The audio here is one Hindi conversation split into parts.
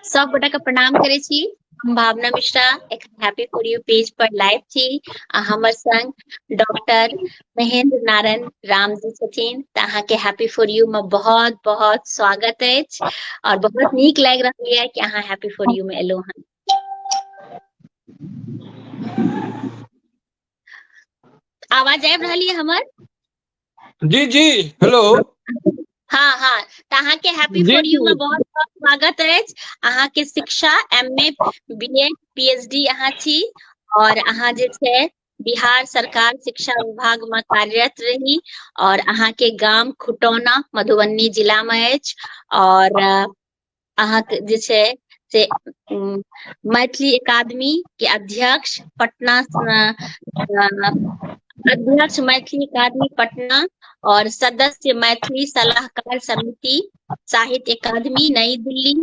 सब गोटा के प्रणाम करे छी। हम भावना मिश्रा एक हैप्पी फॉर यू पेज पर लाइव छी। हमर संग डॉक्टर महेंद्र नारायण राम जी छथिन। त अहाँ के हैप्पी फॉर यू में बहुत बहुत स्वागत अछि और बहुत नीक लाग रहल है कि अहाँ हैप्पी फॉर यू में एलो हन। आवाज आबि रहल है हमर? जी जी हेलो। हाँ हाँ, तो अहाँ के हैप्पी जी फॉर यू में जी बहुत बहुत स्वागत अछि। अहाँ के शिक्षा MA BA PhD अहाँ छी और अहाँ जे छै बिहार सरकार शिक्षा विभाग में कार्यरत रही और अहाँ के गाम खुटौना मधुबनी जिला में अछि और अहाँ के जे छै से मैथिली अकादमी के अध्यक्ष पटना अध्यक्ष मैथिली अकादमी पटना और सदस्य मैथिली सलाहकार समिति साहित्य अकादमी नई दिल्ली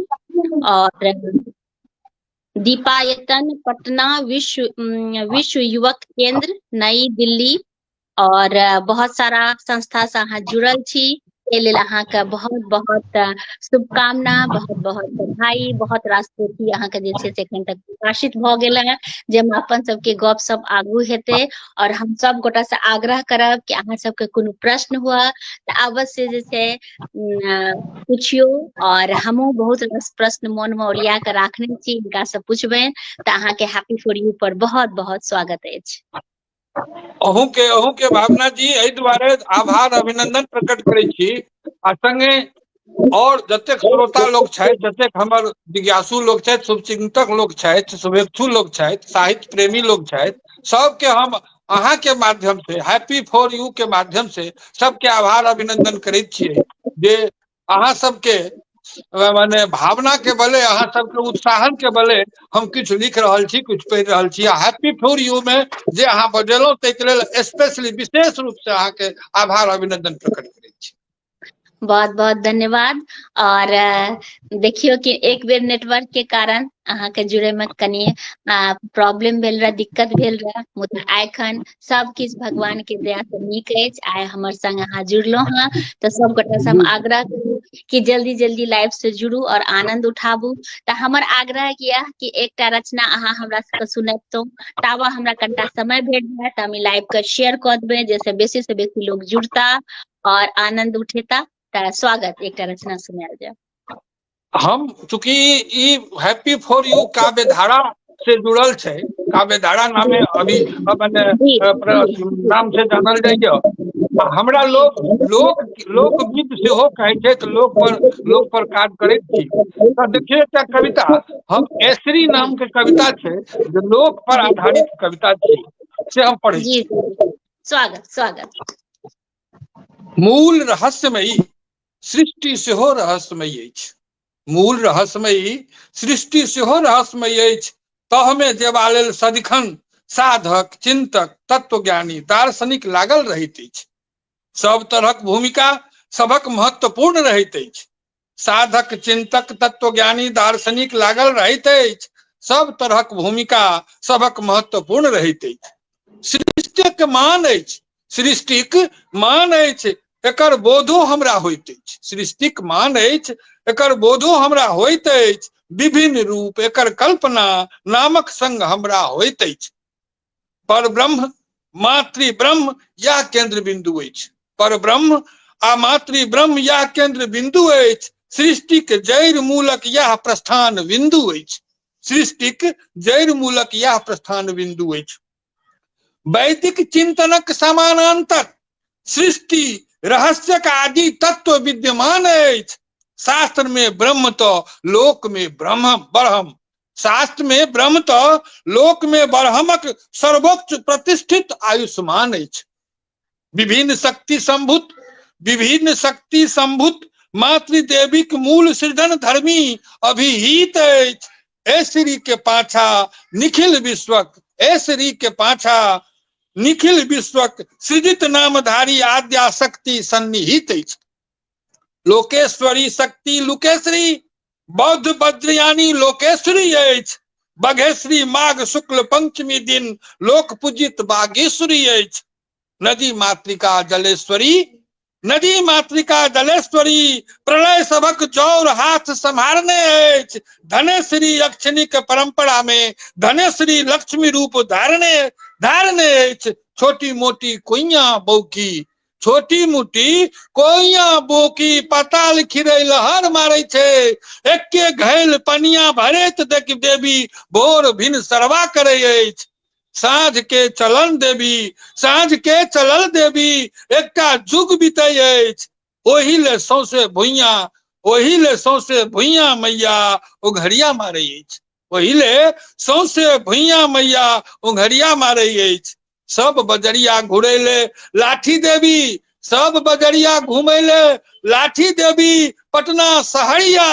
और दीपायतन पटना विश्व युवक केंद्र नई दिल्ली और बहुत सारा संस्था से अहाँ जुड़ल छी। ए लेल अहाँ के बहुत बहुत शुभकामना, बहुत बहुत बधाई, बहुत रास पोथी अहाँ के जे छै से एखन तक प्रकाशित भ गेल है जेमे अपन सबके गप सब आगू हेतै और हम सब गोटा से आग्रह करब कि अहाँ सबके कोनो प्रश्न हुआ त अवश्य जे छै पूछियो और हमहू बहुत रास प्रश्न मन में ओरिया के राखने छी, हिनका से पूछबे त अहाँ के हैप्पी फॉर यू पर बहुत बहुत स्वागत अछि। अहूँ के भावना जी एहि दुआरे आभार अभिनंदन प्रकट करै छी आ संगे और जतेक श्रोता लोग छथि, जतेक हमर जिज्ञासु लोग छथि, शुभचिंतक लोग छथि, शुभेच्छु लोग छथि, साहित्य प्रेमी लोग छथि, सबके हम अहाँ के माध्यम से हैप्पी फॉर यू के माध्यम से सबके आभार अभिनंदन करैत छियै जे अहाँ सबके माने भावना के बले, अहाँ सबके उत्साहन के बले हम कुछ लिख रहल छी, कुछ पढ़ि रहल छी। आ हैप्पी फॉर यू में जे अहाँ बजेलहुँ ताहिके लेल स्पेशली विशेष रूप से अहाँ के आभार अभिनंदन प्रकट करैत छी। बहुत बहुत धन्यवाद। और देखियो कि एक बेर नेटवर्क के कारण अहाँ के जुड़े में कनी प्रॉब्लम भेल रहा, दिक्कत भेल रहा, मुदा एखन सब किछ भगवान के दया से नीक अछि। आइ हमर संग अहाँ जुड़लो हैं तो सब गोटा से हम आग्रह करू कि जल्दी जल्दी लाइव से जुड़ू और आनंद उठाबू। त हमर आग्रह किया कि एकटा रचना अहाँ हमरा सबके सुनैबतौ, तावा हमरा कनिटा समय भेट जाए त हम लाइव के शेयर क देबै जैसे बेसी से बेसी लोग जुड़ता और आनंद उठेता। स्वागत, एकटा रचना सुनायल जाए। हम चूंकि ई हैप्पी फॉर यू काव्य धारा से जुड़ल छै, काव्य धारा नामे अभी मने जी नाम से जानल जाइए। हमरा जी लोकगीत सेहो कहै छै, तऽ लोक पर काज करैत छी। तऽ देखिए एकटा कविता, हम ऐसरी नाम के कविता छै जे लोक पर आधारित कविता छी, से हम पढ़ै जी छी। स्वागत स्वागत। मूल रहस्यमयी सृष्टि सेहो रहस्यमयी अछि, मूल रहस्यमयी सृष्टि सेहो रहस्यमयी अछि। तहमे जेबा लेल सदिखन साधक, चिन्तक, तत्वज्ञानी, दार्शनिक लागल रहैत अछि। सब तरहक भूमिका सबक महत्वपूर्ण रहैत अछि। साधक, चिन्तक, तत्वज्ञानी, दार्शनिक लागल रहैत अछि। सब तरहक भूमिका सबक महत्वपूर्ण रहैत अछि। सृष्टिक मान अछि, सृष्टिक मान अछि, एकर बोधो हमरा होइत अछि। सृष्टिक मान अछि, एकर बोधो हमरा होइत अछि। विभिन्न रूप एकर कल्पना नामक संग हमरा होइत अछि। पर ब्रह्म, मातृ ब्रह्म या केंद्र बिंदु अछि। पर ब्रह्म आ मातृ ब्रह्म या केंद्र बिंदु अछि। सृष्टिक जड़ि मूलक यह प्रस्थान बिंदु अछि। सृष्टिक जड़ि मूलक यह प्रस्थान बिंदु अछि। वैदिक चिंतनक समानांतर सृष्टि रहस्यक आदि तत्व विद्यमान अछि। शास्त्र में ब्रह्म तो लोक में ब्रह्म ब्रह्म, शास्त्र में ब्रह्म तो लोक में ब्रह्मक सर्वोच्च प्रतिष्ठित आयुष्मान अछि। विभिन्न शक्ति संभुत मातृदेवीक मूल सृजन धर्मी अभिहित अछि। ऐश्वरी के पाछा निखिल विश्वक, ऐश्वरी के पाछा निखिल विश्वक सृजित नामधारी आद्या शक्ति सन्निहित अछि। लोकेश्वरी शक्ति लुकेश्वरी, बौद्ध वज्रयानी लोकेश्वरी अछि। बघेश्वरी माघ शुक्ल पंचमी दिन लोक पूजित बागेश्वरी अछि। नदी मातृका जलेश्वरी, नदी मातृका दलेश्वरी प्रलय सबक जौर हाथ संहारने अछि। धनेश्वरी अक्षणिक परंपरा में धनेश्वरी लक्ष्मी रूप धारने अछि। छोटी मोटी कोइया बौकी, छोटी मोटी कोइया बोकी पताल खिरै लहर मारै छै। एके घैल पनिया भरैत देख देवी भोर भिन सरवा करे अछि। साँझ के चलन देवी, साँझ के चलल देवी एकटा जुग बीतै अछि। ओहि ले सौंसे भुइया, ओहि ले सौंसे भुइया मैया उघरिया मारै अछि। ओहि ले सौंसे भुइया मैया उघरिया मारै अछि। सब बजरिया घुरै ले लाठी देवी, सब बजरिया घूमै ले लाठी देवी पटना सहरिया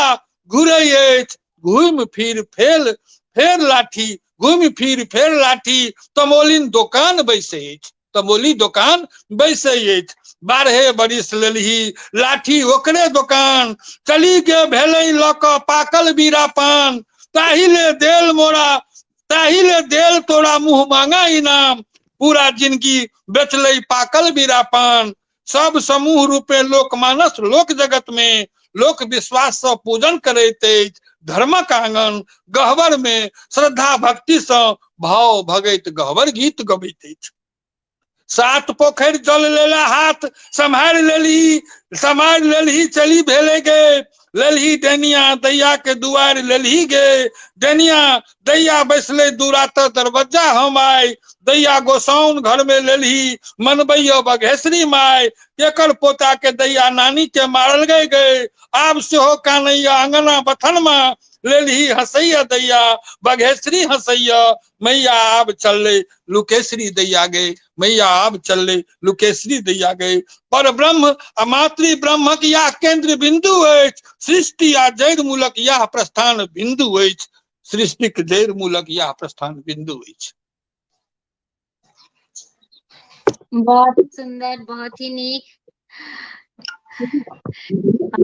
घुरै अछि। घूमि फिर फेर लाठी, घूमि फिर फेर लाठी तमोलिन दोकान बैसै अछि, तमोली दोकान बैसै अछि। 12 बरिस लेलही लाठी ओकरे दोकान, चली के भेलै लऽ कऽ पाकल बीरा पान। ताहि ले देल मोरा, ताहि ले देल तोरा मुँह मांगा इनाम, पूरा जिंदगी बेचलै पाकल बीरा पान। सब समूह रूपे लोकमानस लोक जगत में लोक विश्वास से पूजन करैत अछि। धर्मक आंगन गहवर में श्रद्धा भक्ति से भाव भगैत गहवर गीत गबैत अछि। 7 पोखरि जल लेला हाथ सम्हारि लेलही चली भेले गे। लेलही डेनिया दैया के दुआर लेलही गे। डेनिया दैया बैसले दूरा त दरवाजा हम आय। दैया गोसाउन घर में लेलही मनबैया बघेसरी माय। केकर पोता के दैया नानी के मारल गए। आब सेहो कानैया अंगना बथनमा लेलही हंसैया दैया बघेसरी हंसैया। मैया आब चलले लुकेश्वरी दैया गए, मैया आब चलले लुकेश्वरी दैया गए। पर ब्रह्म आ मातृ ब्रह्मक या केंद्र बिंदु अछि। सृष्टि आ जड़ मूलक या प्रस्थान बिंदु अछि। सृष्टिक जड़ मूलक या प्रस्थान बिंदु अछि। बहुत सुंदर, बहुत ही नीक।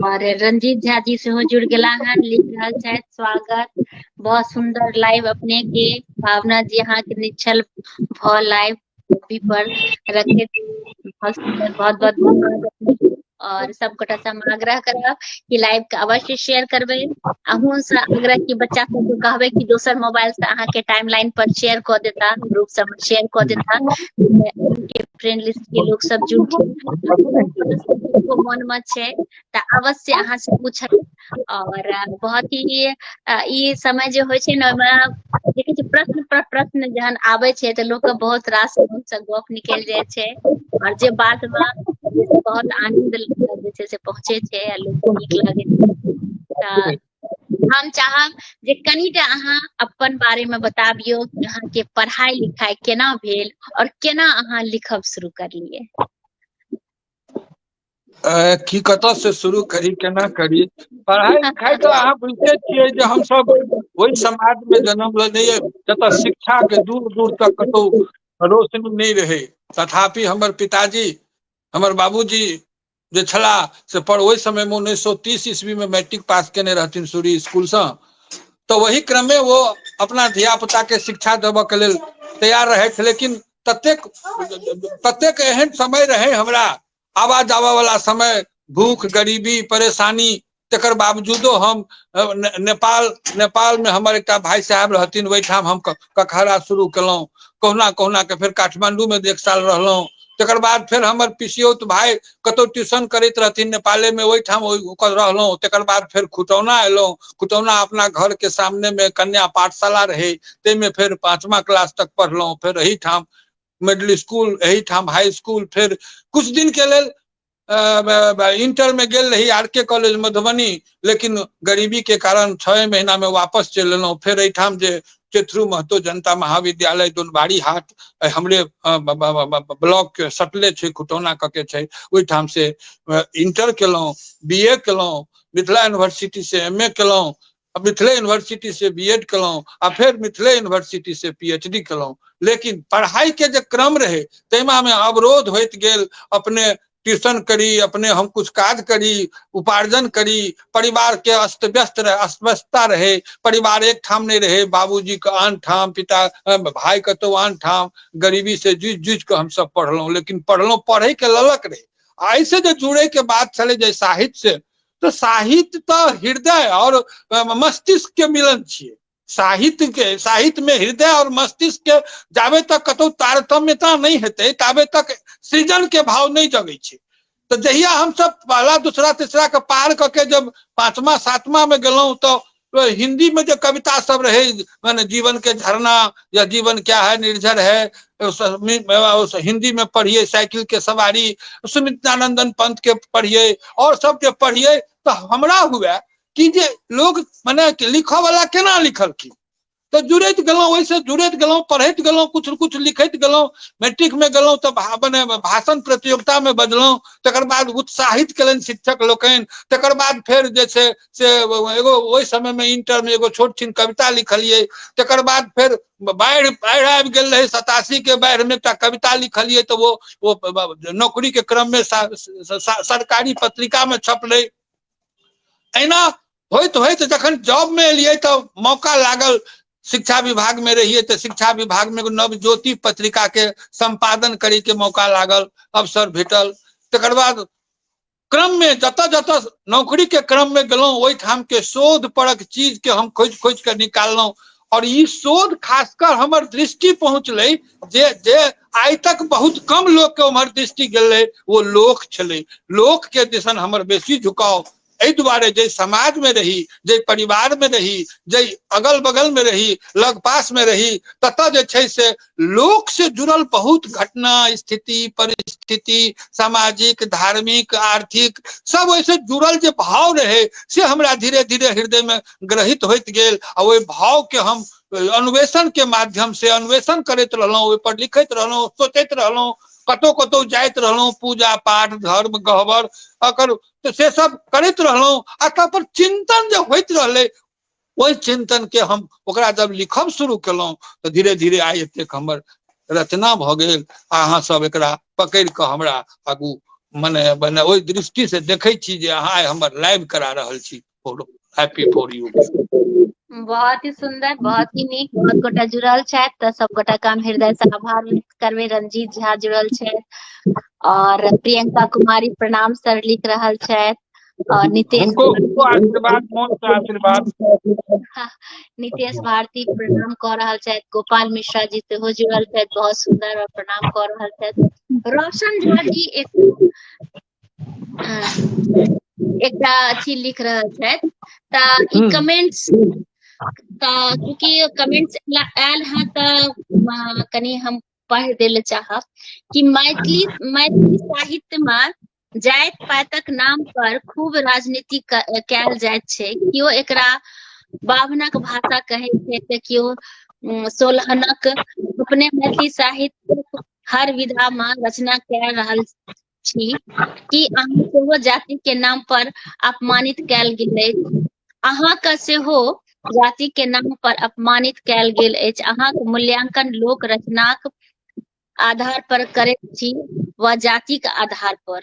और रंजीत झा जी से जुड़ गेला हन, लिख रहल छथि स्वागत। बहुत सुंदर लाइव अपने के, भावना जी अहाँ के निश्चल भ लाइव पर रखे, बहुत सुंदर, बहुत बहुत धन्यवाद। और सब गोटा से हम आग्रह करब कि लाइव के अवश्य शेयर करबे। अहूँ से आग्रह की बच्चा सबके कहबे कि दोसर मोबाइल से अहाँ के टाइमलाइन पर शेयर क देता, ग्रुप सब में शेयर क देता, उनके फ्रेंड लिस्ट के लोग सब जुड़थिन। मन में छै त अवश्य अहाँ से पूछब। और बहुत ही ई समय जे होइ छै ने, ओहिमे देखै छी प्रश्न पर प्रश्न जहन आबै छै तऽ लोक के बहुत रास मुंह से गप निकलि जाइ छै। और जे बात में बहुत आनंद जे छै से पहुंचे छै आ लोक के नीक लागे छै। हम चाहब जे कनिटा अहाँ अपन बारे में बताबियो कि अहाँ के पढ़ाई लिखाई केना भेल और केना अहाँ लिखब शुरू करलियै। की कतऽ से शुरू करी, केना करी। पढ़ाई लिखाई तो अहाँ बुझते छियै जे हमसब ओहि समाज में जन्म लेलियै जतऽ शिक्षा के दूर दूर तक कतौ रोशनी नहीं रहे। तथापि हमर पिताजी, हमर बाबूजी जे छला से पर ओहि समय में 1930 ईस्वी में मैट्रिक पास केने रहथिन सूरी स्कूल से। तो वही क्रम में वो अपना धिया पुता के शिक्षा देबऽ के लेल तैयार रहथि। लेकिन ततेक एहन समय रहे हमरा आवा जावा वाला समय, भूख गरीबी परेशानी, तकर बावजूदो हम नेपाल में हमर एकटा भाई साहब रहथिन, ओहिठाम हम कखहरा शुरू केलहुँ। कहुना कहुना के फेर काठमांडू में 1 साल रहलहुँ। तकर बाद फेर हमर पिसियौत भाई कतौ ट्यूशन करैत रहथिन नेपाले में, ओहिठाम रहलहुँ। तकर बाद फेर खुटौना एलहुँ। खुटौना अपना घर के सामने में कन्या पाठशाला रहे, ताहिमे फेर 5मा क्लास तक पढ़लहुँ। फेर एहिठाम मिडिल स्कूल, एहिठाम हाई स्कूल, फेर कुछ दिन के लेल इंटर में गेल रही RK कॉलेज मधुबनी। लेकिन गरीबी के कारण 6 महीना में वापस चलि एलहुँ। फेर एहिठाम जे चेथरू महतो जनता महाविद्यालय दुनबारी हाट हमरे ब्लॉक के सटले छै, खुटौना क के छै, ओहिठाम से इंटर केलहुँ, BA केलहुँ, मिथिला यूनिवर्सिटी से MA केलहुँ, मिथिले यूनिवर्सिटी से BEड केलहुँ, आ फेर मिथिले यूनिवर्सिटी से PhD केलहुँ। लेकिन पढ़ाई के जे क्रम रहे ताहिमे में अवरोध होइत गेल। अपने ट्यूशन करी, अपने हम कुछ काज करी, उपार्जन करी। परिवार के अस्तव्यस्तता रहे, परिवार एक ठाम नहीं रहे। बाबूजी के आन ठाम, पिता भाई कतौ आन ठाम, गरीबी से जूझ जूझ के हम सब पढ़लहुँ। लेकिन पढ़े के ललक रहे। ऐसे जो जुड़े के बात चले जाए साहित्य से, तो साहित्य तो हृदय और मस्तिष्क के मिलन छिए। साहित्य में हृदय और मस्तिष्क के जाबे तक कतौ तारतम्यता नहीं हेतै ताबे तक सृजन के भाव नहीं जगै छै। तो जहिया हम सब पहला दूसरा तीसरा के पार करके जब पांचवा सातवां में गेलौं, तो हिंदी में जो कविता सब रहे, माने जीवन के झरना या जीवन क्या है निर्झर है, हिंदी में पढ़िए, साइकिल के सवारी, सुमित्रानंदन पंत के पढ़िए और सब के पढ़िए, तो हमरा हुआ कि जे लोग माने लिखो वाला केना लिखल की, तो जुड़ैत गेलौं, वैसे जुड़ैत गेलौं, पढ़ैत गेलौं, कुछ लिखैत गेलौं। मैट्रिक में गेलौं तो मने भाषण प्रतियोगिता में बजलौं, तकर बाद उत्साहित केलनि शिक्षक लोकनि। तकर बाद फेर जे छै से एगो ओहि समय में इंटर में एगो छोट छिन कविता लिखलिए। तकर बाद फेर बाढ़ि आबि गेल रहे 87 के बाढ़ि में एकटा कविता लिखलिए, तो वो नौकरी के क्रम में सरकारी पत्रिका में छपलै। एना होइत होइत जखन जॉब में एलिए तो मौका लागल, शिक्षा विभाग में रहिए तो शिक्षा विभाग में नवज्योति पत्रिका के संपादन करे के मौका लागल, अवसर भेटल। तकर बाद क्रम में जत जत नौकरी के क्रम में गेलौं, ओहि ठाम के शोध परक चीज के हम खोज के निकाललौं। और ई शोध खासकर हमर दृष्टि पहुंचलै जे आइ तक बहुत कम लोग के उम्हर दृष्टि गेलै, वो लोक छलै। लोक के दिसन हमर बेसी झुकाव, एहि दुआरे जे समाज में रही, जे परिवार में रही, जे अगल बगल में रही, लग पास में रही, ततः जे छै से लोक से जुड़ल बहुत घटना, स्थिति, परिस्थिति, सामाजिक, धार्मिक, आर्थिक सब वैसे जुड़ल जे भाव रहे से हमरा धीरे धीरे हृदय में ग्रहित होइत गेल। और ओहि भाव के हम अन्वेषण के माध्यम से अन्वेषण करैत रहलौं, ओहि पर लिखैत रहलौं, सोचैत रहलौं, कतौ कतौ जाइत रहलौं, पूजा पाठ धर्म गहबर अकर तो से सब करैत रहलौं। आ पर चिंतन जो होइत रहले, ओहि चिंतन के हम ओकरा जब लिखब शुरू केलौं, तो धीरे धीरे आइ एतेक हमर रचना भ गेल। अहाँ सब एकरा पकड़ के हमरा आगू मने ओहि दृष्टि से देखै छी जे अहाँ हमर लाइव करा रहल छी। Happy for you. बहुत ही सुंदर, बहुत ही नीक। बहुत गोटा जुड़ल छथि, तो सब गोटा का हम हृदय से आभार व्यक्त करबे। रंजीत झा जुड़ल छथि और प्रियंका कुमारी प्रणाम सर लिख रहल छथि, और नितेश भारती प्रणाम कऽ रहल छथि। गोपाल मिश्रा जी सेहो जुड़ल छथि, बहुत सुंदर और प्रणाम कऽ रहल छथि। रोशन झा जी एकटा अथी लिख रहल छथि, तऽ ई कमेंट्स क्योंकि कमेंट्स आयल हैं तो कनी हम पढ़ देले चाहब कि मैथिली साहित्य में जाति पातक नाम पर खूब राजनीति कैल जाइत छै। कियो एकरा बाभनक भाषा कहै छै, तऽ कियो सोलहनक। अपने मैथिली साहित्य हर विधा में रचना कऽ रहल छी कि अहाँ सेहो जाति के नाम पर अपमानित कैल गेल अछि। अहाँ के सेहो जाति के नाम पर अपमानित कैल गेल अछि। अहाँ के मूल्यांकन लोक रचनाक आधार पर करैत छी व जाति के आधार पर?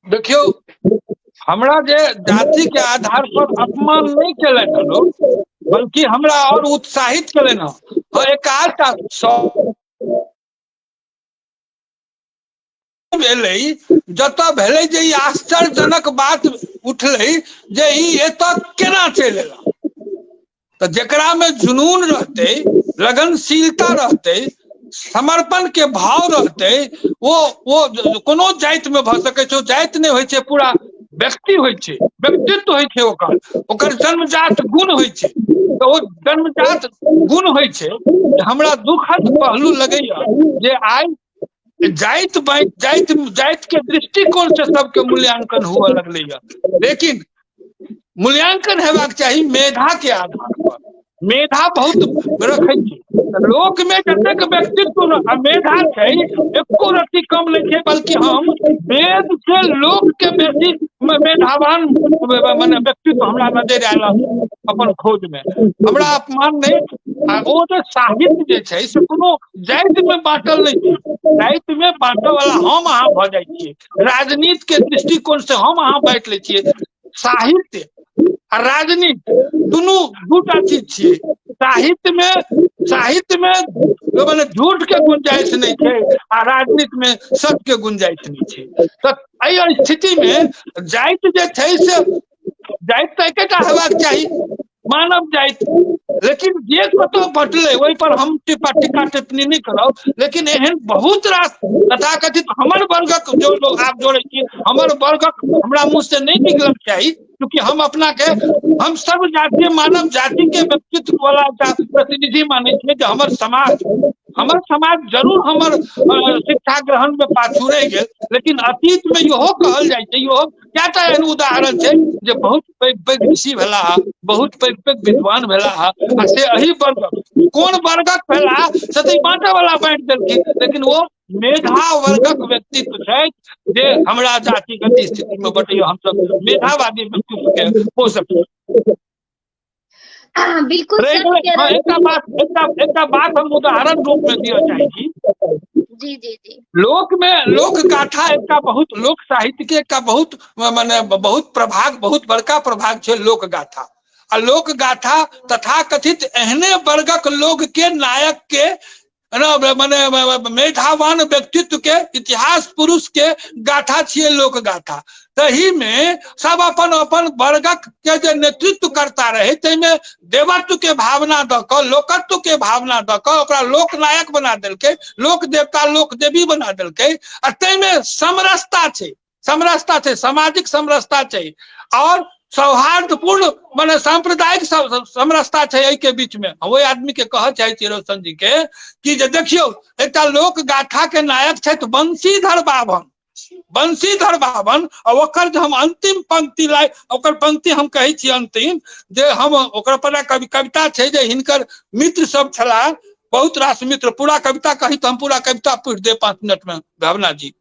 देखियो, हमरा जे जाति के आधार पर अपमान नहीं केलनि लोग, बल्कि हमरा और उत्साहित केलनि हैं। एकाधटा भेलै जतऽ भेलै जे ई आश्चर्यजनक बात उठलै जे ई एतऽ केना चलि एला। तो जेकरा में जुनून रहते, लगनशीलता रहते, समर्पण के भाव रहते, वो कोनो जाति में भ सकै छै। जाति नहीं होइ छै, पूरा व्यक्ति होइ छै, व्यक्तित्व होइ छै, ओकर जन्मजात गुण होइ छै। तो वो जन्मजात गुण होइ छै। हमरा दुखद पहलू लगैया जे आइ जाति के दृष्टिकोण से सबके मूल्यांकन हुआ लगलै। लेकिन मूल्यांकन हेबाक चाही मेधा के आधार पर। मेधा बहुत रखै छै लोक में, जतेक व्यक्तित्व आ मेधा छै एको रत्ती कम नहीं छै, बल्कि हम वेद से लोक के बेसी मेधावान माने व्यक्तित्व हमरा नजर आयल अपन खोज में। हमरा अपमान नहीं। ओ जो साहित्य जे छै से कोनो जाति में बांटल नहीं छै। जाति में बांटय वाला हम अहाँ भ जाइ छियै। राजनीति के दृष्टिकोण से हम अहाँ बांटि लै छियै। साहित्य आ राजनीति दुनू दूटा चीज छियै। साहित्य में साहित्य में मैंने झूठ के गुंजाइश नहीं थे आ राजनीति में सत्य के गुंजाइश नहीं थे। तो एहि स्थिति में जाति जे छै से जाति तो एकेटा हेबाक चाही, मानव जाति, लेकिन जे कतौ बटले ओहि पर हम टीका टिप्पणी नहीं करब, लेकिन एहन बहुत रास तथाकथित हमर वर्गक जो लोग आप जोड़े छी, हमर वर्गक हमरा मुंह से नहीं निकलक चाही, क्योंकि हम अपना के हम सब जातीय मानव जाति के व्यक्तित्व वाला प्रतिनिधि माने छे। जो हमर समाज जरूर हमर शिक्षा ग्रहण में पाछू रह गेल, लेकिन अतीत में इहो कहल जाय छै, इहो कएटा एहन उदाहरण छै जे बहुत पैघ ऋषि भेला, बहुत पैघ विद्वान भेला, से एहि वर्गक कोन वर्गक भेला से तऽ बाँटे वाला बाँटि देलखिन, लेकिन वो मेधा वर्गक व्यक्तित्व छै जे हमरा जातिगत स्थिति में बटैया हमसब मेधावादी व्यक्तित्व के पोषक। बिल्कुल एक बात हम उदाहरण रूप में दिया चाहे छी। जी जी जी। लोक गाथा एक बहुत लोक साहित्य के एक बहुत माने बहुत प्रभाग, बहुत बड़का प्रभाग छै लोक गाथा। आ लोक गाथा तथा कथित एहने वर्गक लोग के नायक के माने मेधावान व्यक्तित्व के इतिहास पुरुष के गाथा छियै लोक गाथा। तही में सब अपन अपन वर्गक के जे नेतृत्व करता रहे, तैमे देवत्व के भावना द क, लोकत्व के भावना द क ओकरा लोकनायक बना देलकै, लोक देवता लोक देवी बना देलकै। आ तैमे समरसता छै, सामाजिक समरसता छै और सौहार्दपूर्ण माने सांप्रदायिक समरसता छै एहि के बीच में। वही आदमी के कह चाहे छी रोशन जी के कि जे देखियो एकटा लोक गाथा के नायक छै बंशीधर बाबन, और ओकर जो हम अंतिम पंक्ति लाइ ओकर पंक्ति हम कहे छी अंतिम, जे हम ओकर पर कविता छै जे हिनकर मित्र सब छला, बहुत रास मित्र। पूरा कविता कही तो हम पूरा कविता पढ़ दे 5 मिनट में भावना जी,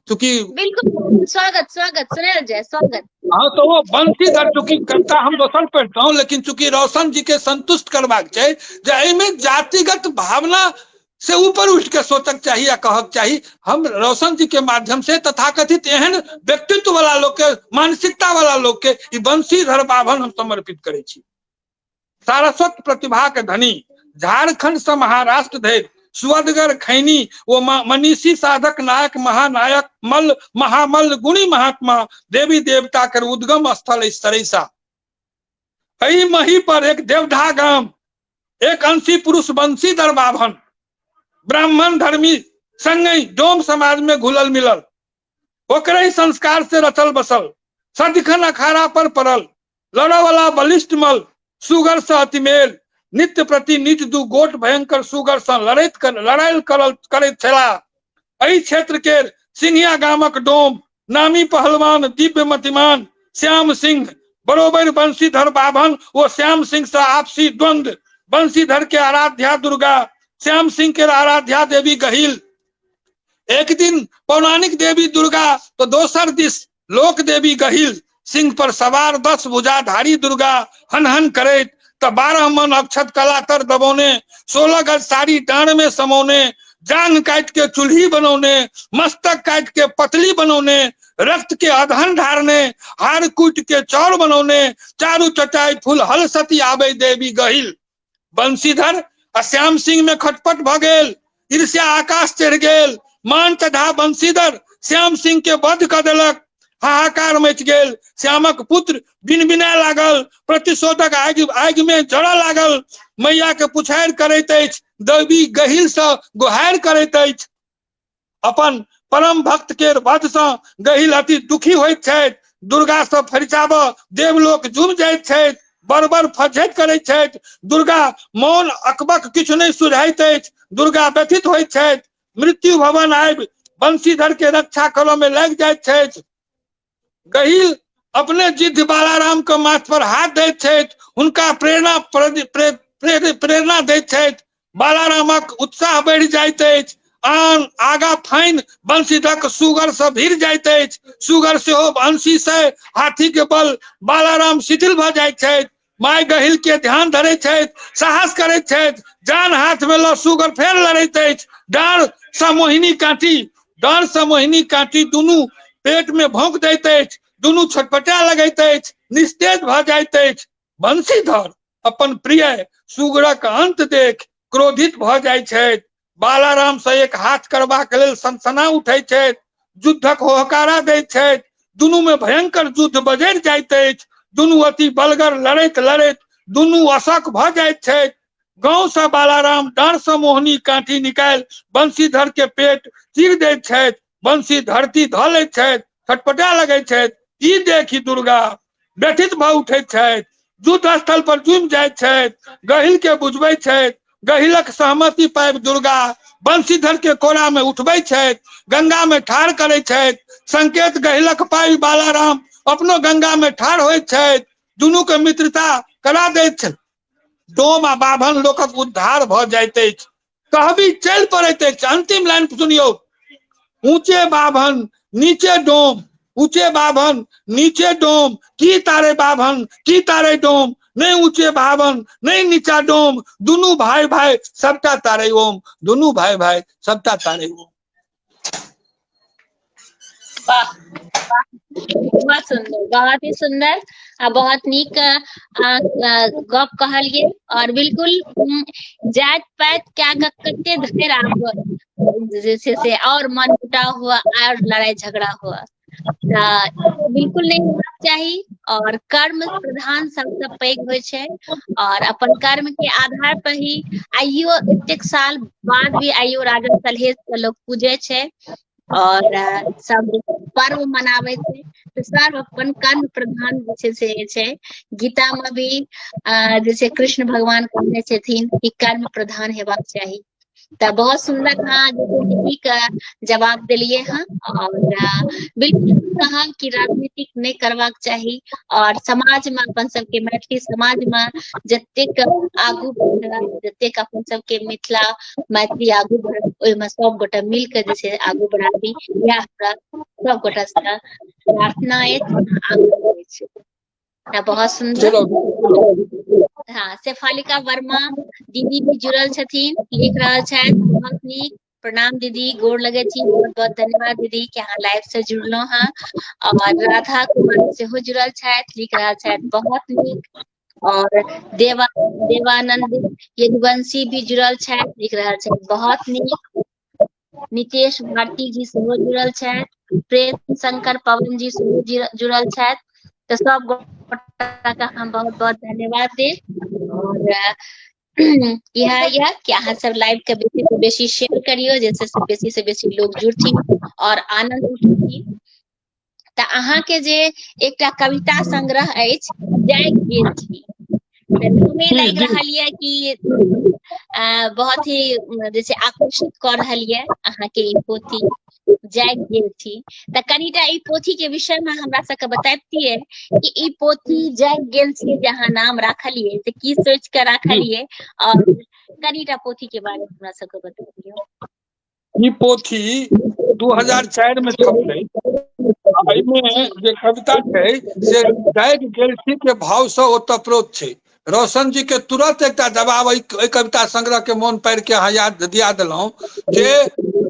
क्योंकि बिल्कुल स्वागत सुनील जय स्वागत। हाँ, तो वो बंशीधर चूंकि कविता हम दोसर पढ़ता हूँ, लेकिन चूंकि रोशन जी के संतुष्ट करवाक छै जे एहिमे जातिगत भावना से ऊपर उठ के सोचक चाहिए या कहक चाहिए। हम रोशन जी के माध्यम से तथाकथित एहन व्यक्तित्व वाला लोग के, मानसिकता वाला लोग के बंशीधर बाभन हम समर्पित करे छी। सारस्वत प्रतिभा के धनी, झारखंड से महाराष्ट्र धरि सुअदगर खैनी वो मनीषी साधक नायक महानायक मल महामल गुणी महात्मा देवी देवता कर उद्गम स्थल सरेसा। कई मही पर एक देवधा गाम, एक अंशी पुरुष बंशीधर बाभन, ब्राह्मण धर्मी संगे डोम समाज में घुलल मिलल, ओकरे संस्कार से रचल बसल, सदिखन अखाड़ा पर पड़ल, लड़ वाला बलिष्ठ मल, सुगर से अतिमेल, नित्य प्रति निज दू गोट भयंकर सुगर से लड़ाई करैत छला। एहि क्षेत्र के सिंहिया गामक डोम नामी पहलवान दिव्य मतिमान श्याम सिंह बरोबर बंशीधर बाभन वो श्याम सिंह से आपसी द्वंद्व। बंशीधर के आराध्या दुर्गा, श्याम सिंह के आराध्या देवी गहिल। एक दिन पौराणिक देवी दुर्गा तो दोसर दिस लोक देवी गहिल। सिंह पर सवार 10 भुजाधारी दुर्गा हन हन करैत, तो 12 मन अक्षत कलातर दबौने, 16 गज साड़ी डांड में समौने, जांग काट के चूल्ही बनौने, मस्तक काट के पतली बनौने, रक्त के अधन ढारने, हार कूट के चौर बनौने, चारू चटाई फूल हल सती आबे देवी गहिल। बंशीधर आ श्याम सिंह में खटपट भ गेल, ईर्ष्या आकाश चढ़ गेल। मान चढ़ा बंशीधर श्याम सिंह के वध क देलक। हाहाकार मच गेल, श्यामक पुत्र बिनबिनाय लागल, प्रतिशोधक आगि में जड़ऽ लागल। मैया के पुछारि करैत अछि, देवी गहिल से गुहारि करैत अछि। अपन परम भक्त के वध से गहिल अति दुखी होइत छथि। दुर्गा से फरिचाबऽ देवलोक झुम जाइत छथि, बड़ फजहति करैत छथि। दुर्गा मौन अकबक किछु नहीं सुझाइत अछि। दुर्गा व्यथित होइत छथि। मृत्यु भवन आबि बंशीधर के रक्षा करऽ में लागि जाइत छथि। गहिल अपने जिद्द बालाराम के माथ पर हाथ दैत छथि, हुनका प्रेरणा दैत छथि। बालारामक उत्साह बढ़ि जाइत अछि। आगा फाइन बंशीधर सुगर से भिड़ जाइत अछि। सुगर सेहो अंशी से हाथी के बल बालाराम शिथिल भ जाइत छथि। माय गहिल के ध्यान धरैत छथि, साहस करैत छथि। जान हाथ में ल सुगर फेर लड़ैत अछि। डाँड़ सँ मोहिनी काटी दुनू पेट में भोंक दैत अछि। दुनू छटपटा लगैत अछि, निस्तेज भ जाइत अछि। बंशीधर अपन प्रिय सुगरक अंत देख क्रोधित भ जाइ छथि, बालाराम से एक हाथ करबाक लेल सनसना उठै छथि, युद्धक होहकारा दैत छथि, दुनू में भयंकर युद्ध बजरि जाइत अछि, दुनू अति बलगर लड़ैत लड़ैत दुनू अशक भ जाइत छथि। गांव से बालाराम डांर से मोहनी काठी निकालि बंशीधर के पेट चीर दैत छथि, बंशी धरती धऽ लैत छथि, छटपटा लगैत छथि। ई देखी दुर्गा व्यथित भ उठैत छथि, युद्ध स्थल पर जुमि जाइत छथि, गहिल के बुझबैत छथि। गहिलक सहमति पाबि दुर्गा बंशीधर के कोरा में उठबै छथि, गंगा में ठाढ़ करै छथि। संकेत गहिलक पाबि बालाराम अपनो गंगा में ठाढ़ होइत छथि, दुनू के मित्रता करा दैत छथि। डोम आ बाभन लोकक उद्धार भ जाइत अछि, कहबी चलि पड़ैत अछि। अंतिम लाइन सुनियौ, ऊंचे बाभन नीचे डोम, ऊंचे बाभन नीचे डोम, की तारे बाभन की तारे डोम, नहीं ऊंचे बाभन नहीं नीचा डोम, दुनू भाई भाई सबटा तारे ओम, दुनू भाई भाई सबटा तारे ओम। वाह, बहुत सुंदर, बहुत ही सुंदर आ बहुत नीक गप कहलिए। और बिल्कुल जात पात क्या कते धरि आब जैसे से और मन मुटाव हुआ और लड़ाई झगड़ा हुआ बिल्कुल नहीं होना चाहिए। और कर्म प्रधान सबसे पैघ होइ छै, और अपन कर्म के आधार पर ही आइयो एतेक साल बाद भी आइयो राजा सलहेश के लोग पूजे छै और सब पर्व मनावे छै। तो सब अपन कर्म प्रधान जे छै गीता में भी जैसे कृष्ण भगवान कहने छथिन कि कर्म प्रधान हेबाक चाही। तो बहुत सुंदर हाँ जैसे का जवाब दिलिए हाँ। और बिल्कुल कहा कि राजनीतिक नहीं करवाक चाही, और समाज में अपन सबके मैथिली समाज में जतेक आगू बढ़ल, जतेक अपन सबके मिथिला मैथिली आगू बढ़ल, ओहि में सब गोटा मिल के जैसे आगू बढ़ाबी, यह सब गोटा से प्रार्थना है। बहुत सुंदर। हाँ, शेफालिका वर्मा दीदी भी जुड़ल छथिन, लिख रहल छथि बहुत नीक। प्रणाम दीदी, गोर लगे छी, बहुत बहुत धन्यवाद दीदी कि अहाँ लाइव से जुड़लहुँ हैं। और राधा कुमारी सेहो जुड़ल छथि, लिख रहल छथि बहुत नीक। और देवानंद यदुवंशी भी जुड़ल छथि, लिख रहल छथि बहुत नीक। नितेश भारती जी सेहो जुड़ल छथि, प्रेम शंकर पवन जी सेहो जुड़ल छथि। तो सब गोटा का हम बहुत बहुत धन्यवाद दे। और यह कि अहाँ सब लाइव के बेसी से बेसी शेयर करियो, जैसे से बेसी लोग जुड़थिन और आनंद उठथिन। तो अहाँ के जे एकटा कविता संग्रह अछि जागि गेल छी, हमें लग रहा है कि बहुत ही जैसे आकर्षित कर रहा है अहाँ के ई पोथी जागि गेल छी। तो कनिटा ई पोथी के विषय में हमरा सबके बताबतियै कि ई पोथी जागि गेल छी जे अहाँ नाम राखलिए से की सोच के राखलिए, और कनिटा पोथी के बारे में हमरा सबके बताबियौ। ई पोथी 2004 में छपलै। एहिमे जे कविता छै से जागि गेल छी के भाव से ओतप्रोत छै। रोशन जी के तुरंत एक जवाब कविता संग्रह के मोन पार के अहाँ याद दिया दिलौं जे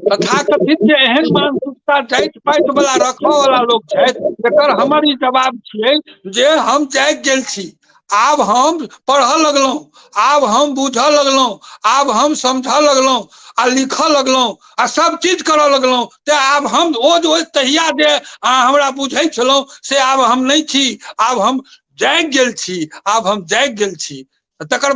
तथाकथित जे एहन मानसिकता जाति पाति वाला रखऽ वाला लोग छथि, तकर हमर ई जवाब छियै जे हम जागि गेल छी। आब हम पढ़ऽ लगलहुँ, आब हम बुझऽ लगलहुँ, आब हम समझऽ लगलहुँ आ लिखऽ लगलहुँ आ सब चीज करऽ लगलहुँ। ते आब हम ओ तहिया जे अहाँ हमरा बुझै छलहुँ से आब हम नहीं छी, आब हम जागि गेल छी, आब हम जागि गेल छी। तकर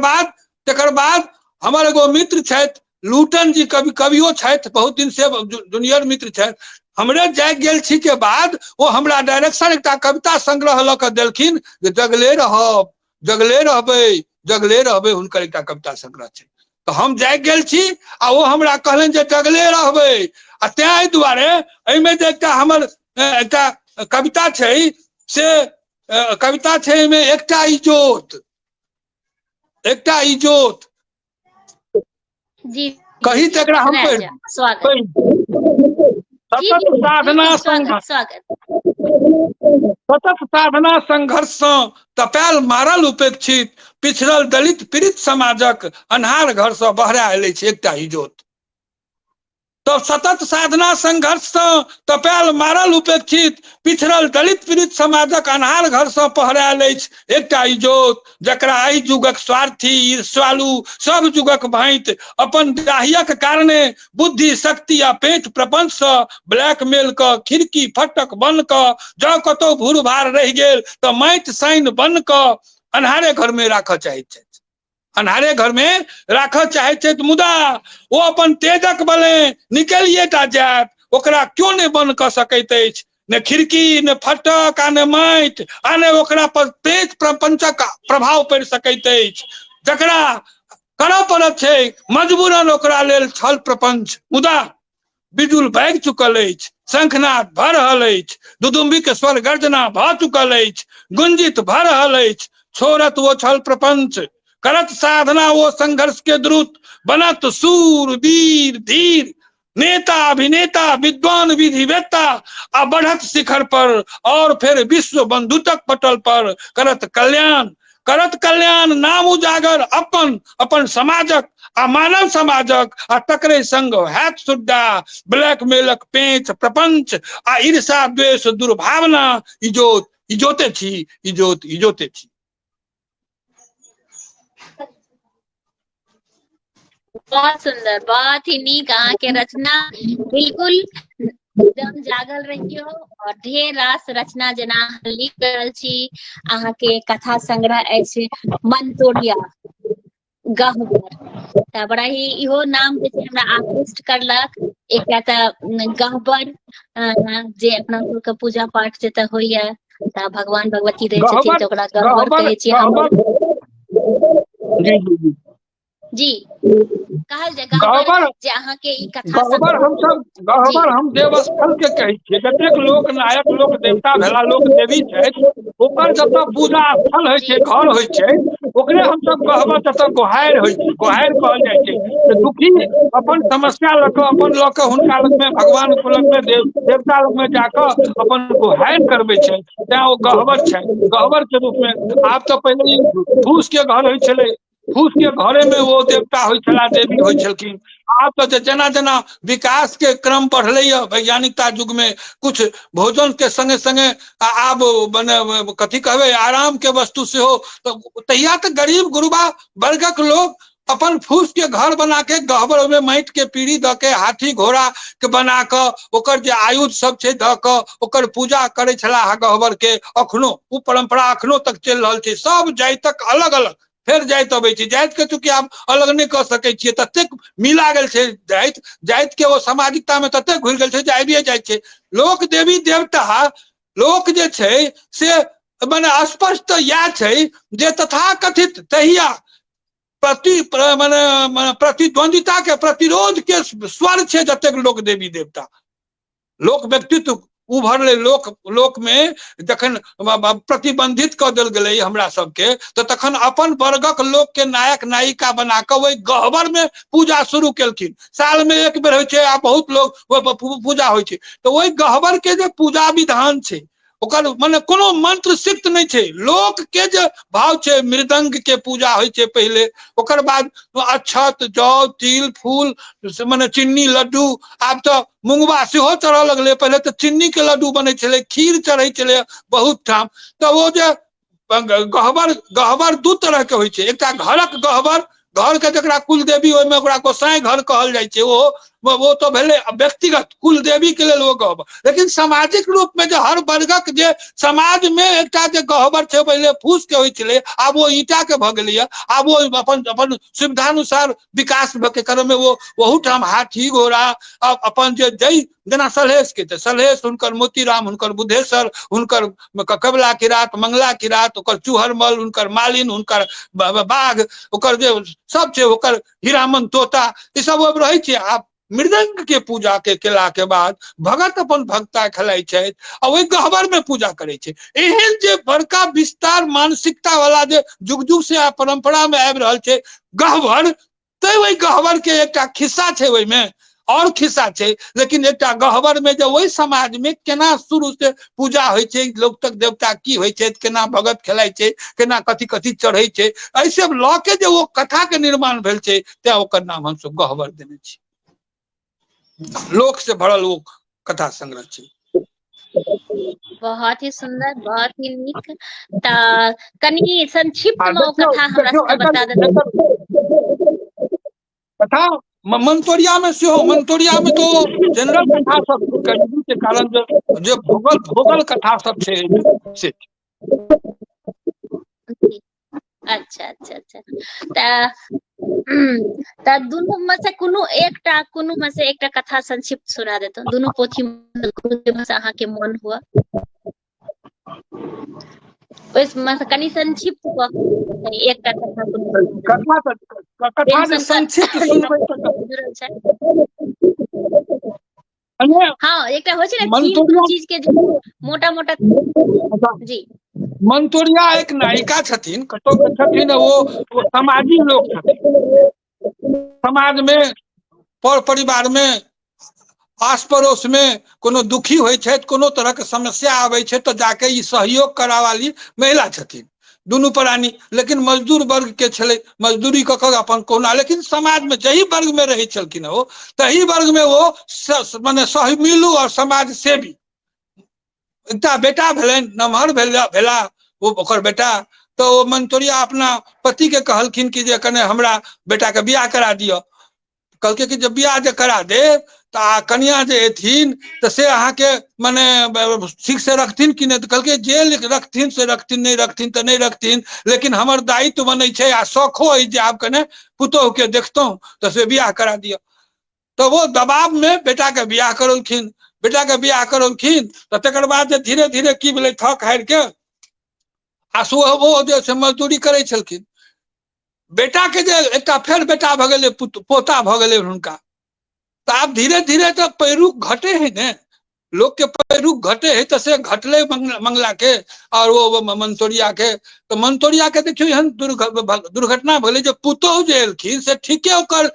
बाद हमर एगो मित्र छथि लूटन जी, कवियो छथि, बहुत दिन से जूनियर मित्र छथि। हमरे जागि गेल छी के बाद वो हमरा डायरेक्शन एकटा कविता संग्रह लऽ कऽ देलखिन जे जगले रहब, जगले रहबै, जगले रहबै, हुनकर एकटा कविता संग्रह छै। तो हम जागि गेल छी आ वो हमरा कहलनि जे जगले रहबै। आ तें दुआरे एहिमे जे एकटा हमर एकटा कविता छै से कविता छै एहिमे एकटा इजोत, एकटा इजोत जी कही तकरा हम सतत साधना संघर्ष से तपायल मारल उपेक्षित पिछड़ल दलित पीड़ित समाजक अन्हार घर से बहरा एले छै एकटा इजोत। तो सतत साधना संघर्ष से तपायल मारल उपेक्षित पिछड़ल दलित पीड़ित समाजक अन्हार घर से पहरायल अछि एकटा इजोत जकरा आइ जुगक स्वार्थी ईर्ष्यालु सब जुगक भांति अपन दाहियक कारणे बुद्धि शक्ति आ पेट प्रपंच से ब्लैकमेल क खिड़की फटक बन क जँ कतौ भूर भार रहि गेल तो माटि साइन बन क अन्हारे घर में राखऽ चाहैत छथि अन्हारे घर में राखऽ चाहैत छथि मुदा ओ अपन तेजक बले निकलिए टा जायत ओकरा क्यों नहीं बन कऽ सकैत अछि ने खिड़की ने फटक आ ने माटि आ ने ओकरा पर पेट प्रपंचक प्रभाव पड़ि सकैत अछि जकरा करऽ पड़त छै मजबूरन ओकरा लेल छल प्रपंच मुदा बिजुल भागि चुकल अछि शंखनाद भऽ रहल अछि दुदुम्बी के स्वर गर्जना भऽ चुकल अछि गुंजित भऽ रहल अछि छोड़त वो छल प्रपंच करत साधना वो संघर्ष के द्रुत बनत सूर वीर धीर नेता अभिनेता विद्वान विधिवेत्ता आ बढ़त शिखर पर और फिर विश्व बंधुतक पटल पर करत कल्याण नाम उजागर अपन अपन समाजक आ मानव समाजक आ तकरे संग हैत सुड्डा ब्लैकमेलक पेंच प्रपंच आ ईर्षा द्वेष दुर्भावना इजोते छी इजोते छी। बहुत सुंदर बहुत ही नीक अहाँ के रचना बिल्कुल एकदम जागल रहियो और ढेर रास रचना जेना अहाँ लिख रहल छी अहाँ के कथा संग्रह अछि मन तोड़िया गहबर त बड़ा ही इहो नाम जे छै हमरा आकृष्ट करलक एकटा त गहबर जे अपना सबके पूजा पाठ जतऽ होइया त भगवान भगवती रहै छथिन त ओकरा गहबर कहै छियै हमर जी जी जी जी कहल जाय गहबर जे अहाँ के ई कथा गहबर हम देवस्थल के कहै छियै जतेक लोक नायक लोक देवता भेला लोक देवी छथि ओकर जतऽ पूजा स्थल होइ छै घर होइ छै ओकरे हमसब गहबर जतऽ गोहारि होइ छै गोहारि कहल जाइ छै तऽ दुखी अपन समस्या लऽ कऽ हुनका लग में भगवान लग में देवता लग में जाकऽ अपन गोहारि करबै छै तैं ओ गहबर छथि गहबर के रूप में आब तऽ पहिले फूस के घर होइ छलै फूस के घरे में वो देवता होइ छला देवी होइ छलखिन आब तो जेना जेना विकास के क्रम बढ़ले वैज्ञानिकता युग में कुछ भोजन के संगे संगे आब मने कथी कहबै आराम के वस्तु से हो तो तहिया तो गरीब गुरुबा वर्गक लोग अपन फूस के घर बना के गहबर में माटि के पीढ़ी द के हाथी घोड़ा के बना कऽ ओकर जे आयुध सब छै द कऽ ओकर पूजा करे छलाह गहबर के अखनो ओ परंपरा अखनो तक चलि रहल छै सब जातिक अलग अलग फेर जाति अबै छै जाति के चूंकि आब अलग नहि कऽ सकै छियै ततेक मिला गेल छै जाति के ओ सामाजिकता में ततेक घुरि गेल छै जे आबिए जाइ छै लोक देवी देवता लोक जे छै से मने स्पष्ट इएह छै जे तथाकथित तहिया प्रतिद्वंदिता के प्रतिरोध के स्वर छै जतेक लोक देवी देवता लोक व्यक्तित्व उभरले लोक में जखन प्रतिबंधित कऽ देल गेलै हमरा सबके तऽ तखन अपन वर्गक लोक के नायक नायिका बना कऽ ओहि गहबर में पूजा शुरू केलखिन साल में एक बेर होइ छै आ बहुत लोग पूजा होइ छै तऽ ओहि गहबर के जे पूजा विधान छै ओकर मने कोनो मंत्र सिक्त नहीं छै लोक के जे भाव छै मृदंग के पूजा होइ छै पहले ओकर बाद अक्षत जौ तिल फूल मने चिन्नी लड्डू आब तो मुंगबा सेहो चढ़ऽ लगलै पहले तो चिन्नी के लड्डू बनै छलै खीर चढ़ै छलै बहुत ठाम तो वो जे गहबर दू तरह के होइ छै एकटा घरक गहबर घर के जकरा कुलदेवी ओहिमे ओकरा गोसाई घर कहल जाइ छै वो तो भेले व्यक्तिगत कुलदेवी के लेल वो गहबर लेकिन सामाजिक रूप में जो हर वर्गक जे समाज में एकटा जे गहबर छै पहले फूस के होइ छलै आब वो ईटा के भऽ गेलैया आब वो अपन सुविधानुसार विकास के क्रम में वो ओहू ठाम हाथी घोड़ा अपन जे जेना सलहेश के तऽ सलहेश हुनकर मोतीराम हुनकर बुद्धेश्वर हुनकर कबला किरात मंगला किरात ओकर चूहरमल हुनकर मालिन हुनकर बाघ ओकर जे सब छै ओकर हीरामन तोता ई सब रहै छै आब मृदंग के पूजा के केला के बाद भगत अपन भक्ता खेलाइ छथि आ ओहि गहबर में पूजा करे छै एहन जे बड़का विस्तार मानसिकता वाला जे जुग जुग से परंपरा में आबि रहल छै गहबर तऽ ओहि गहबर के एकटा खिस्सा छै ओहिमे और खिस्सा छै लेकिन एकटा गहबर में जे ओहि समाज में केना शुरू से पूजा होइ छै लोक तक देवता की होइ छै केना भगत खेलाइ छै केना कथी कथी चढ़ै छै ऐसे लऽ के जे ओ कथा के निर्माण भेल छै तें ओकर नाम हमसब गहबर देने छी। लोक से भरल वो कथा संग्रह छै। बहुत ही सुंदर, बहुत ही नीक। तऽ कनी संक्षिप्त आ में ओ देखियौ कथा हमरा देखियौ सबके बता देतौ। कथा मंतोरिया में सेहो, मंतोरिया में तो जनरल कथा सब गरीबी के कारण जे भोगल कथा सब छै से। अच्छा अच्छा अच्छा। तऽ दुनू में से कोनो एकटा कथा संक्षिप्त सुना देतौ, दुनू पोथी में से अहाँ के मन हुआ ओइमे से कनी संक्षिप्त कऽ के एकटा कथा सुना देतौ। कथा जे संक्षिप्त सुनबै जुड़ल छै। तऽ हाँ, एकटा होइ छै ने तीन मंतोरिया चीज के जे मोटा मोटा। जी। मंतोरिया एक नायिका छथिन, कतौ के छथिन, वो समाजी लोग छथिन। समाज में, पर परिवार में, आस पड़ोस में कोनो दुखी होइ छै, कोनो तरह के समस्या आबै छै तो जाके ई सहयोग करा वाली महिला छथिन। दुनू प्राणी लेकिन मजदूर वर्ग के छलै, मजदूरी कऽ कऽ अपन कोना, लेकिन समाज में जही वर्ग में रहै छलखिन ओ तही वर्ग में वो माने सहमिलू और समाज सेवी। एकटा बेटा भेलनि, नमहर भेला ओकर बेटा, तो ओ मंतोरिया अपना पति के कहलखिन कि जे कने हमरा बेटा के बियाह करा दियौ। कहलकै कि जब बियाह जे करा दे तऽ कनिया जे एथिन तऽ से अहाँके मने ठीक से रखथिन कि नहीं। तऽ कहलकै जे रखथिन से रखथिन, नहीं रखथिन तऽ नहीं रखथिन, लेकिन हमर दायित्व बनै छै आ शौखो अइ जे आब कने पुतोहु के देखतहुँ तऽ से बियाह करा दियौ। तो वो दबाव में बेटा के बियाह करौलखिन। बेटा के बियाह करौलखिन तऽ तकर बाद जे धीरे धीरे की भेलै, थक हारि के आ वो जे छै मजदूरी करै छलखिन। बेटा के जे एकटा फेर बेटा भऽ गेलै, पोता भऽ गेलै हुनका। तऽ आब धीरे धीरे तऽ पैरुख घटे है ने, लोग के पैरुख घटे है, तो से घटले मंगला के और वो मंतोरिया के। तो मंतोरिया के देखियो एहन दुर्घटना भेलै जे पुतोहु जे एलखिन से ठीके ओकर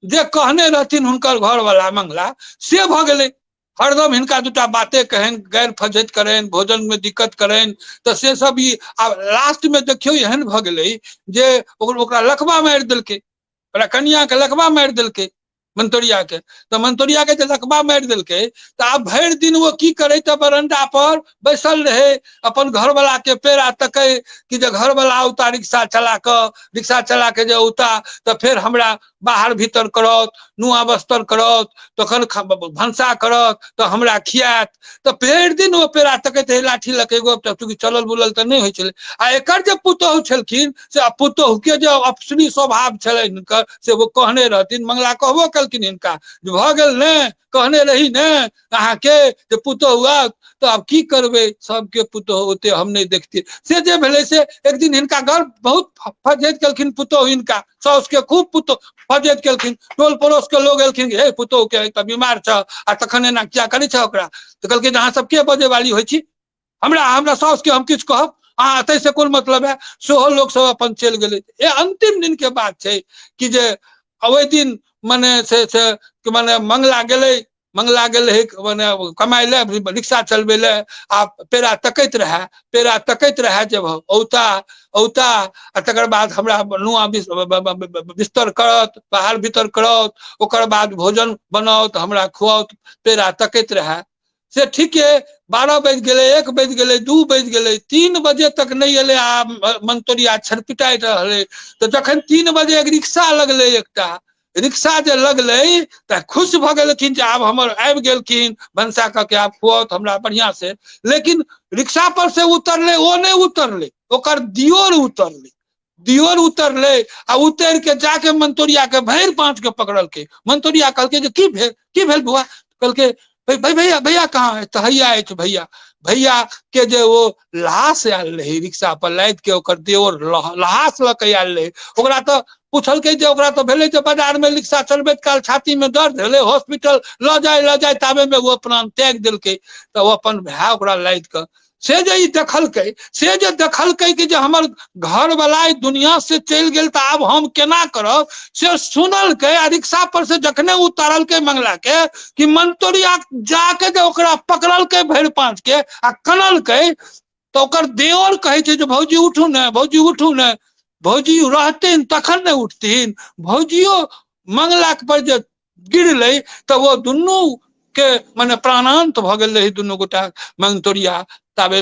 जे कहने रहथिन हुनकर घर वाला मंगला से भऽ गेलै। हरदम हिनका दूटा बाते कहन, गैर फजहत करनि, भोजन में दिक्कत करनि, तो से सब ई आब लास्ट में देखियो एहन भऽ गेलै जे ओकरा लकवा मारि देलकै, ओकरा कनिया के लकवा मारि देलकै मंतोरिया के। तो मंतोरिया के जे लकवा मारि देलकै तऽ आब भरि दिन वो की करे, तऽ बरंडा पर बैसल रहे, अपन घरवाला के पेड़ा तकै कि जे घरवाला औता रिक्शा चला के जे औता तऽ फेर हमरा बाहर भीतर करत, नुआ बस्तर करत, तखन भनसा करत तऽ हमरा खियात। तऽ भरि दिन ओ पेड़ा तकैत रहे, लाठी लऽ के एगो, चूँकि चलल बुलल तऽ नहीं होइ छलै। आ एकर जे पुतोहु छलखिन से पुतोहु के जे अपसरी स्वभाव छलनि हिनकर से वो कहने रहथिन, मंगला कहबो केलखिन हिनका जे भऽ गेल ने, कहने रही ने अहाँके जे पुतोहु आउत, तो आब की करबै, सबके पुतोहु ओते हम नहीं देखतियै। से जे भेलै से एक दिन हिनका घर बहुत फजहत केलखिन पुतोहु, हिनका साउस के खूब पुतोहु फजहत केलखिन। टोल पड़ोस के लोग एलखिन, हे पुतोहु के तऽ बीमार छ आ तखन एना किया करै छ ओकरा। तऽ कहलकै अहाँ सब के बजे वाली होइ छी, हमरा साउस के हम किछु कहब, अहाँ एतै से कोन मतलब है। सेहो लोग सब अपन चलि गेलै। अंतिम दिन के बात छै कि जे ओहि दिन मने से मने मंगला गेलै मने कमाइ ले, रिक्शा चलबै ले, आ पेड़ा तकैत रहे जब औता आ तकर बाद हमरा नुआ बिस्तर करत, बाहर भीतर करत, ओकर बाद भोजन बनाओत, हमरा खुआओत, पेड़ा तकैत रहे। से ठीके 12 बजि गेलै, 1 बजि गेलै, 2 बजि गेलै, 3 बजे तक नहीं एलै। आ मंतोरिया छटपिटाइत रहलै। तऽ जखन 3 बजे एक रिक्शा लगलै, एकटा रिक्शा जे लगलै तऽ खुश भऽ गेलखिन जे आब हमर आबि गेलखिन, भनसा कऽ के आब खुआओत हमरा बढ़िया से। लेकिन रिक्शा पर से उतरले, ओ नहीं उतरले, ओकर दियोर उतरले आ उतर के जाके मंतोरिया के भैर पाँच के पकड़लकै। मंतोरिया कहलकै जे की भेल बौआ। कहलकै भैया कहाँ है। तो हैया अछि भैया के जे वो लहास आयल रहे रिक्शा पर लाद के, ओकर देवर लहास लऽ के आयल रहे। ओकरा तो पूछलकै जे ओकरा तो भेलै जे बाजार में रिक्शा चलबैत काल छाती में दर्द भेलै, हॉस्पिटल लऽ जाए ताबे में वो प्राण त्याग देलकै। तऽ वो अपन भाय ओकरा लाद के से जे ई देखलकै कि जे हमर घर वाला दुनिया से चलि गेल तऽ आब हम केना करब, से सुनलकै। आ रिक्शा पर से जखने उतारलकै मंगला के कि मंतोरिया जाके जे ओकरा पकड़लकै भैर पाँच के आ कनलकै, तो ओकर देवर कहै छै जे भौजी उठू ने, भौजी रहथिन तखन ने उठथिन। भौजियो मंगला पर जे गिरलै तो वो दुनू के माने प्राणांत भ गेल रही दुनू गोटा मंगतोरिया। ताबे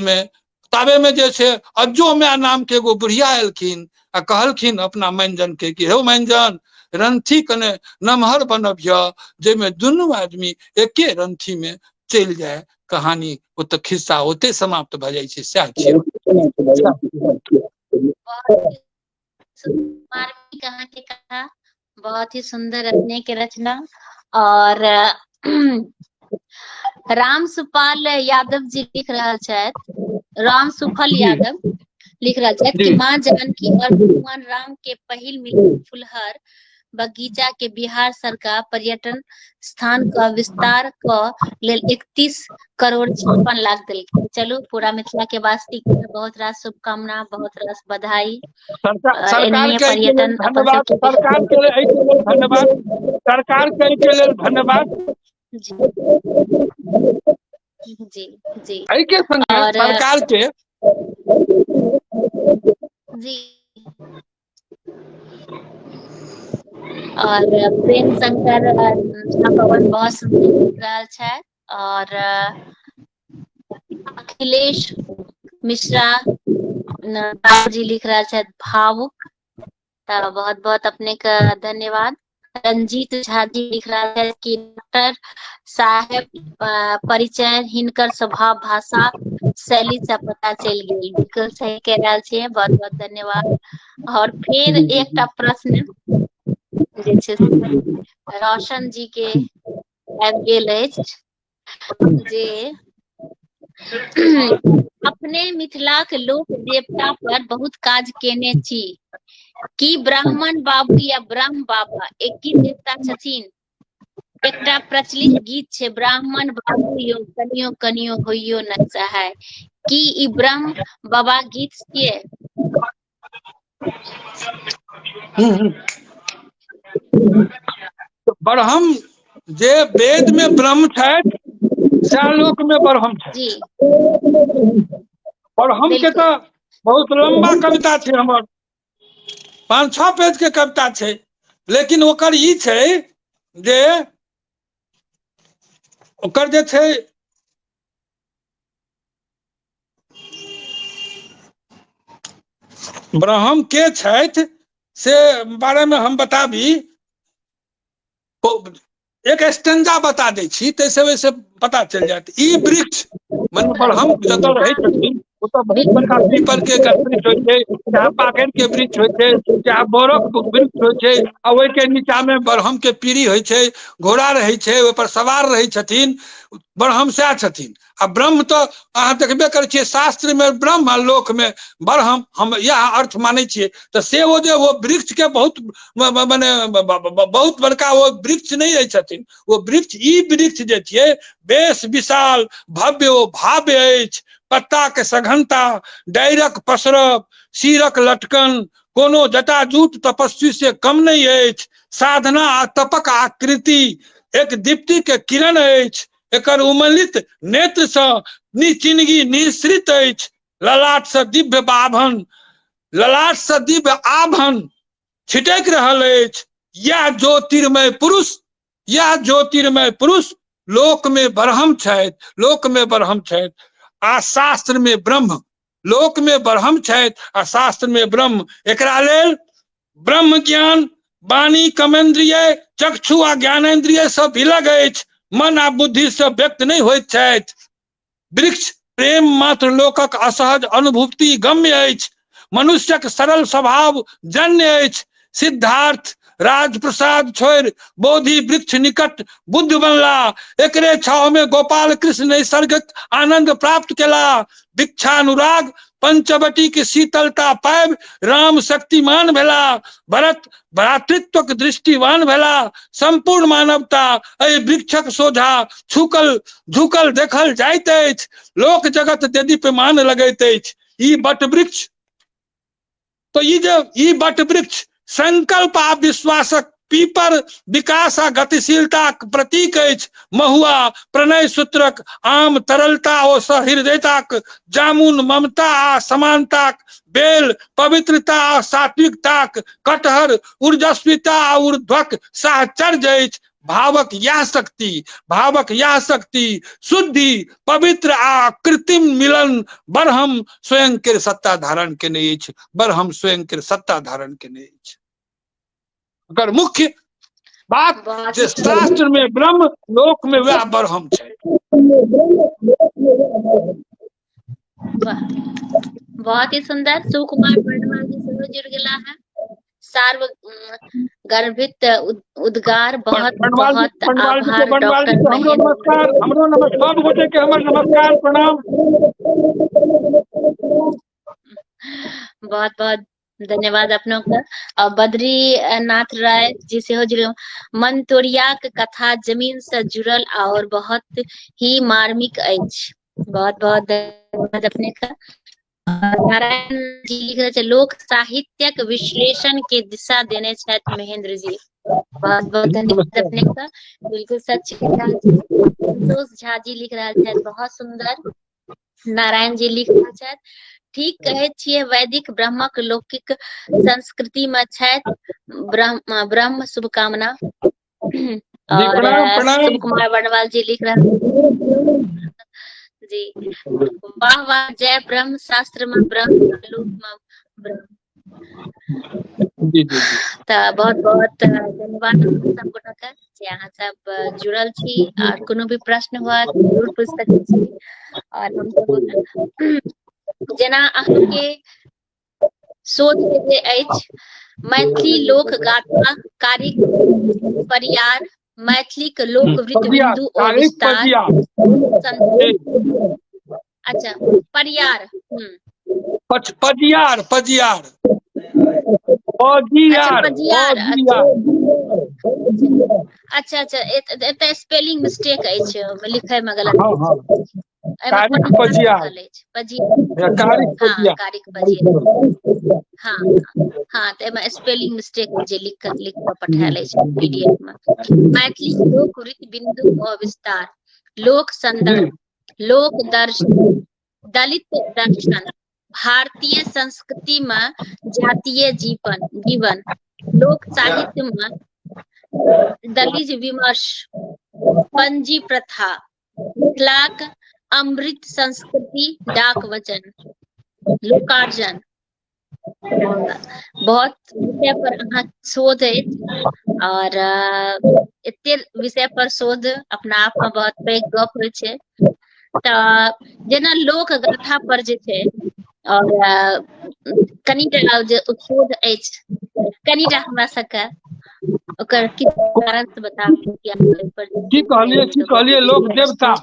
में जे छै अज्जो माय नाम के एगो बुढ़िया एलखिन आ कहलखिन अपना मंजन के कि हे मंजन रंथी कने नमहर बनबिय जेमे दुनू आदमी एके रंथी में चल जाए। कहानी ओत खिस्सा ओते समाप्त भ जाइ छै। सएह छियै। मार्मिक अहाँ के कथा बहुत ही सुंदर अपने के रचना। और राम सुपाल यादव जी लिख रहल छथि, राम सुफल जी यादव लिख रहल छथि कि जी माँ जानकी और भगवान राम के पहिल मिलन फुलहर बगीचा के बिहार सरकार पर्यटन स्थान का विस्तार क लेल 31 करोड़ 56 लाख देलकै। चलू पूरा मिथिला के वासी के बहुत रास शुभकामना, बहुत रास बधाई। और सरकार एनाहिए के एहि के लेल पर्यटन अपन धन्यवाद। सबके सरकार के एहि के लेल धन्यवाद। सरकार के एहि के लेल धन्यवाद। जी जी जी। एहि के संगे और सरकार के जी और प्रेम शंकर पवन बहुत सुंदर लिख रहल छथि। और अखिलेश मिश्रा जी लिख रहल छथि भावुक। तो बहुत बहुत अपने का धन्यवाद। रंजीत झा जी लिख रहा है कि डॉक्टर साहेब परिचय हिनकर स्वभाव भाषा शैली से पता चल गई। बिल्कुल सही कह रहा छे, बहुत बहुत धन्यवाद। और फिर एक प्रश्न जे छे रोशन जी के आबि गेल अछि जे अपने मिथिला के लोक देवता पर बहुत काज केने छी। की ब्राह्मण बाबू या ब्रह्म बाबा एक ही देवता छथिन? एकटा प्रचलित गीत छै, ब्राह्मण बाबू यो कनियो कनियो होइयो न सहाय। की ई ब्रह्म बाबा गीत छियै? ब्रह्म जे वेद में ब्रह्म छथि सएह लोक में ब्रह्म जी छथि। ब्रह्म के बिल्कुल तो बहुत लंबा कविता छै हमर, 5-6 पेज के कविता छै। लेकिन ओकर ई छै जे ओकर जे छै ब्रह्म के छथि से बारे में हम बताबी। एक स्टेंजा बता दै छी, तैसे वैसे पता चल जायत। ई वृक्ष मन ब्रह्म जतऽ रहै छथिन ओतऽ बहुत बड़का पीपल के वृक्ष होइ छै, चाहे पाकरि के वृक्ष होइ छै, चाहे बोरक वृक्ष होइ छै, आ ओहि के नीचा में ब्रह्म के पीढ़ी होइ छै, घोड़ा रहै छै, ओहि पर सवार रहै छथिन। ब्रह्म सएह छथिन। आ ब्रह्म तो अहाँ देखबे करै छियै शास्त्र में ब्रह्म आ लोक में ब्रह्म, हम यह अर्थ मानै छियै। तो से वो जे वो वृक्ष के बहुत माने बहुत बड़का वो वृक्ष नहीं रहे छथिन। वो वृक्ष ई वृक्ष जे छियै बेस विशाल भव्य ओ भाव्य अछि। पत्ता के सघनता, डाइरक पसरब, शीरक लटकन कोनो जटाजूट तपस्वी से कम नहीं अछि। साधना आ तपक आकृति एक दीप्ति के किरण अछि। एकर उमलित नेत्र सँ निचिनगी निश्रित अछि। ललाट सँ दिव्य बाभन, ललाट सँ दिव्य आभन छिटक रहल अछि। यह ज्योतिर्मय पुरुष, यह ज्योतिर्मय पुरुष लोक में ब्रह्म छथि, लोक में ब्रह्म छथि आ शास्त्र में ब्रह्म। लोक में ब्रह्म छथि आ शास्त्र में ब्रह्म। एकरा लेल ब्रह्म ज्ञान वाणी कमेन्द्रिय चक्षु आ ज्ञानेन्द्रिय सँ विलग अछि। मन आ बुद्धि सँ व्यक्त नहीं होइत छथि। वृक्ष प्रेम मात्र लोकक असहज अनुभूति गम्य अछि। मनुष्यक सरल स्वभाव जन्य अछि। सिद्धार्थ राजप्रसाद छोड़ि बोधि वृक्ष निकट बुद्ध बनला। एकरे छाव में गोपाल कृष्ण नैसर्गिक आनंद प्राप्त केला। वृक्षानुराग पंचवटी के शीतलता पाबि राम शक्तिमान भेला। भरत भ्रातृत्वक दृष्टिवान भेला। संपूर्ण मानवता एहि वृक्षक सोझा झुकल देखल जाइत अछि। लोक जगत देदीप्यमान लगैत अछि। ई बट वृक्ष तो ई बट वृक्ष संकल्प आ विश्वासक पीपर विकास आ गतिशीलता प्रतीक अछि। महुआ प्रणय सूत्रक, आम तरलता ओ सहृदयताक, जामुन ममता आ समानताक, बेल पवित्रता आ सात्विकताक, कटहर ऊर्जस्विता आ ऊर्ध्वक साहचर्य अछि। भावक या शक्ति शुद्धि पवित्र आ कृत्रिम मिलन बरहम स्वयं के सत्ता धारण केने अछि, बरहम स्वयं के सत्ता धारण केने अछि। अगर मुख्य बात जे शास्त्र में ब्रह्म, लोक में वह बरहम है। बहुत ही सुंदर। शिव कुमार वर्णवाल जी से जुड़ गया है। सार्व गर्भित उद्गार बहुत बहुत आभार डॉक्टर महेंद्र। नमस्कार, हमरो नमस्कार, गोटे के हमर नमस्कार प्रणाम। बहुत बहुत धन्यवाद अपनों का। और बद्री नाथ राय जी से हो जुड़े। मन तोड़ियाक कथा जमीन से जुड़ल और बहुत ही मार्मिक अछि। बहुत बहुत धन्यवाद अपने का। नारायण जी लिख रहे थे, लोक साहित्यक विश्लेषण के दिशा देने छथि महेंद्र जी। बहुत बहुत धन्यवाद अपने का। बिल्कुल सच। संतोष झा जी लिख रहे थे, बहुत सुंदर। नारायण जी लिख रहे थे, ठीक कहे छिए, वैदिक ब्रह्मक लौकिक संस्कृति में छथि। ब्रह्म शुभकामना। और शिव कुमार वर्णवाल जी लिख रहे जी, वाह वाह, जय ब्रह्म, शास्त्र में ब्रह्म, लोक में ब्रह्म। तो बहुत बहुत धन्यवाद सब गोटा के जे अहाँ सब जुड़ल छी। और कोनो भी प्रश्न हुआ जरूर पूछ सकै छी। और हम सब जेना अहाँके शोध के जे अछि मैथिली लोक गाथा कारिक परियार, मैथिली के लोक वृत्त बिंदु और विस्तार। अच्छा, परियार। पजियार पजियार अच्छा अच्छा, एतऽ स्पेलिंग मिस्टेक अछि, लिखै में गलत कारिक पजियार। हाँ हाँ, तो एमे स्पेलिंग मिस्टेक जे लिख के पठायल अछि पीडीएफ में। मैथिली लोक वृत्त बिंदु और विस्तार, लोक संदर्भ, लोक दर्शन, दलित दर्शन, भारतीय संस्कृति में जातीय जीवन, लोक साहित्य में दलित विमर्श, पंजी प्रथा, मिथिलाक अमृत संस्कृति, डाक वचन, लोकार्जन। बहुत विषय पर अहाँ शोध है और एते विषय पर शोध अपना आप में बहुत पैघ गप होइ छै। जेना लोक गाथा पर जे छै और कनिटा जे शोध अछि, कनिटा हमरा सबके ओकर किछु कारण से बताबू की कहलिए लोक देवता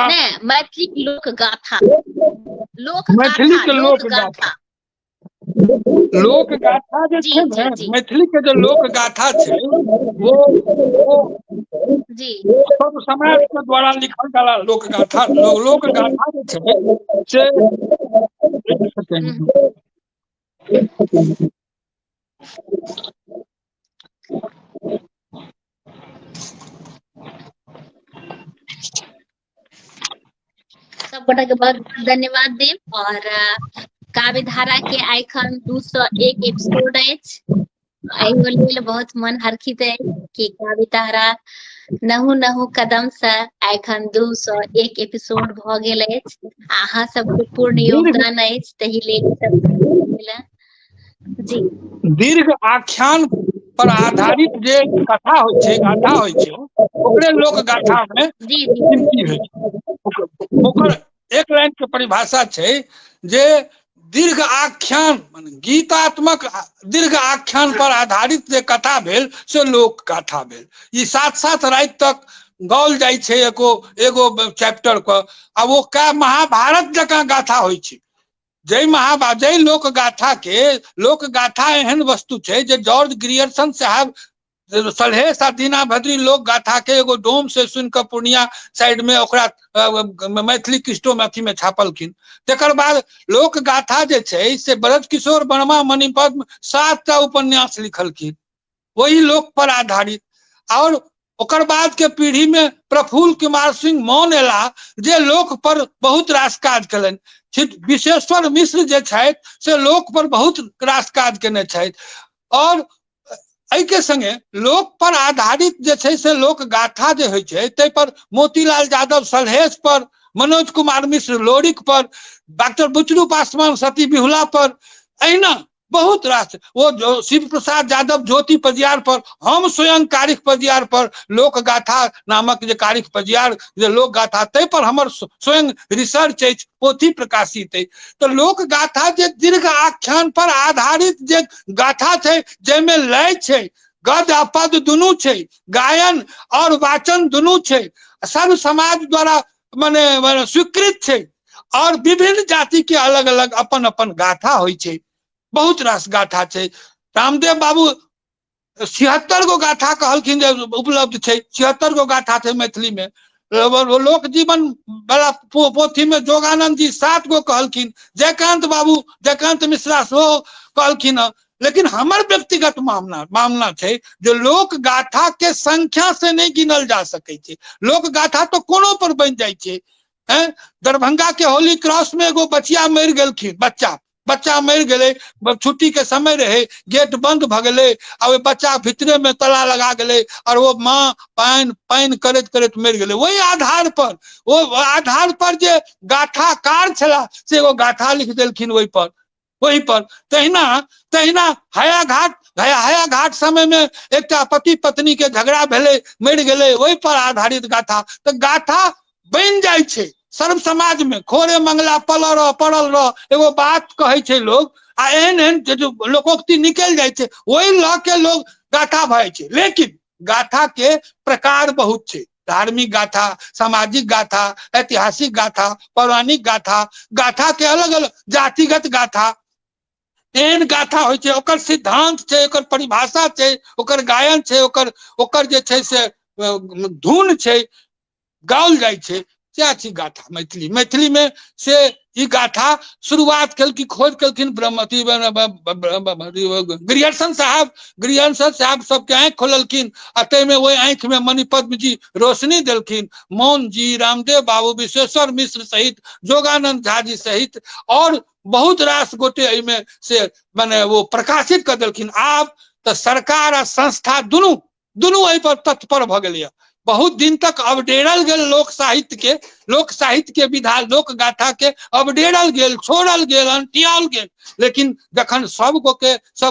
नहीं, मैथिली लोक गाथा, मैथिली के लोक गाथा जे छै ने, मैथिली के जो लोक गाथा छै वो जी सब समाज के द्वारा लिखल वाला लोक गाथा जे छै सब गोटा के बहुत धन्यवाद देव। और काव्य धारा के आइखन 201 एपिसोड अछि। एहि लेल बहुत मन हर्षित है कि काव्य धारा नहु कदम से आइखन 201 एपिसोड भ गेल अछि। अहाँ सबके पूर्ण योगदान अछि, तहि लेल जी। दीर्घ आख्यान पर आधारित जे कथा होइ छै, गाथा होइ छै, ओकरे लोक गाथा में गिनती होइ छै। ओकर एक लाइन के परिभाषा छै जे दीर्घ आख्यान, गीतात्मक दीर्घ आख्यान पर आधारित जे कथा भेल से लोक गाथा भेल। ई 7-7 राति तक गाओल जाइ छै एगो चैप्टर को, आ वो का महाभारत जकाँ गाथा होइ छै। जय लोक गाथा के, लोक गाथा एहन वस्तु छै जे जॉर्ज ग्रियर्सन साहब सलहेश आ दीना भद्री लोक गाथा के एगो डोम से सुन के पूर्णिया साइड में ओकरा मैथिली क्रिस्टोमैथी में छापलखिन। तकर बाद लोक गाथा जे छै से ब्रज किशोर वर्मा मणिपद्म 7टा उपन्यास लिखलखिन वही लोक पर आधारित। और ओकर बाद के पीढ़ी में प्रफुल्ल कुमार सिंह मौन एला जे लोक पर बहुत रास काज कयलनि। विश्वेश्वर मिश्र जे छथि से लोक पर बहुत रास काज केने छथि। और एहि के संगे लोक पर आधारित जे छै से लोक गाथा जे होइ छै ताहि पर मोतीलाल यादव सलहेश पर, मनोज कुमार मिश्र लोरिक पर, डॉक्टर बुचलू पासवान सती बिहुला पर, अहिना बहुत रास वो शिव प्रसाद यादव ज्योति पजियार पर, हम स्वयं कारिख पजियार पर लोक गाथा नामक जे कारिख पजियार जे लोक गाथा ताहि पर हमर स्वयं रिसर्च अछि, पोथी प्रकाशित अछि। तो लोक गाथा जे दीर्घ आख्यान पर आधारित जे गाथा छै जाहिमे लय छै, गद आ पद दुनू छै, गायन और वाचन दुनू छै, सर्व समाज द्वारा माने स्वीकृत छै और विभिन्न जाति के अलग अलग अपन अपन गाथा होइ छै, बहुत रास गाथा छै। रामदेव बाबू 76 गो गाथा कहलखिन जे उपलब्ध छै, 76 गो गाथा छै मैथिली में। लोक जीवन वाला पोथी में जोगानंद जी 7 गो कहलखिन, जयकांत बाबू जयकांत मिश्रा सेहो कहलखिन। लेकिन हमर व्यक्तिगत मामला छै जो लोक गाथा के संख्या से नहीं गिनल जा सकै छै। लोक गाथा तो कोनो पर बन जाइ छै। दरभंगा के होली क्रॉस में एगो बचिया मर गेलखिन, बच्चा मर गए, छुट्टी के समय रहे, गेट बंद भ गए और बच्चा भितरे में तला लगा गए और वो माँ पाइन करत करत मर गए। वही आधार पर जे गाथाकार छला से एगो गाथा लिख देलखिन वही पर। तहिना हया घाट समय में एक पति पत्नी के झगड़ा भेले, मर गए, वही पर आधारित गाथा। तो गाथा बन जाय छै सर्व समाज में, खोरे मंगला पड़ल रह एगो बात कहे छै लोग, आ एहन जो लोकोक्ति निकल जाय छै वही ल के लोग गाथा भय छै। लेकिन गाथा के प्रकार बहुत छै, धार्मिक गाथा, सामाजिक गाथा, ऐतिहासिक गाथा, पौराणिक गाथा, गाथा के अलग अलग जातिगत गाथा, एहन गाथा होइ छै, ओकर सिद्धांत छै, ओकर परिभाषा छै, ओकर गायन छै, ओकर जे छै से धुन छै, गाओल जाइ छै। क्या छी गाथा मैथिली में से ई गाथा शुरुआत केलखिन, खोज केलखिन गृहर्षण साहब सबके आंख खोललखिन आ ताहिमे ओहि आंख में मणिपद्म जी रोशनी देलखिन। मौन जी, रामदेव बाबू, विश्वेश्वर मिश्र सहित, जोगानंद झा जी सहित और बहुत रास गोटे एहिमे से माने वो प्रकाशित कर देलखिन। आब तो सरकार आ संस्था दुनू एहि पर तत्पर भ गेलै। बहुत दिन तक अवडेरल गेल लोक साहित्य के विधा, लोक गाथा के अवडेरल गेल, छोड़ल गेल, अंटियाल गेल। लेकिन जखन सब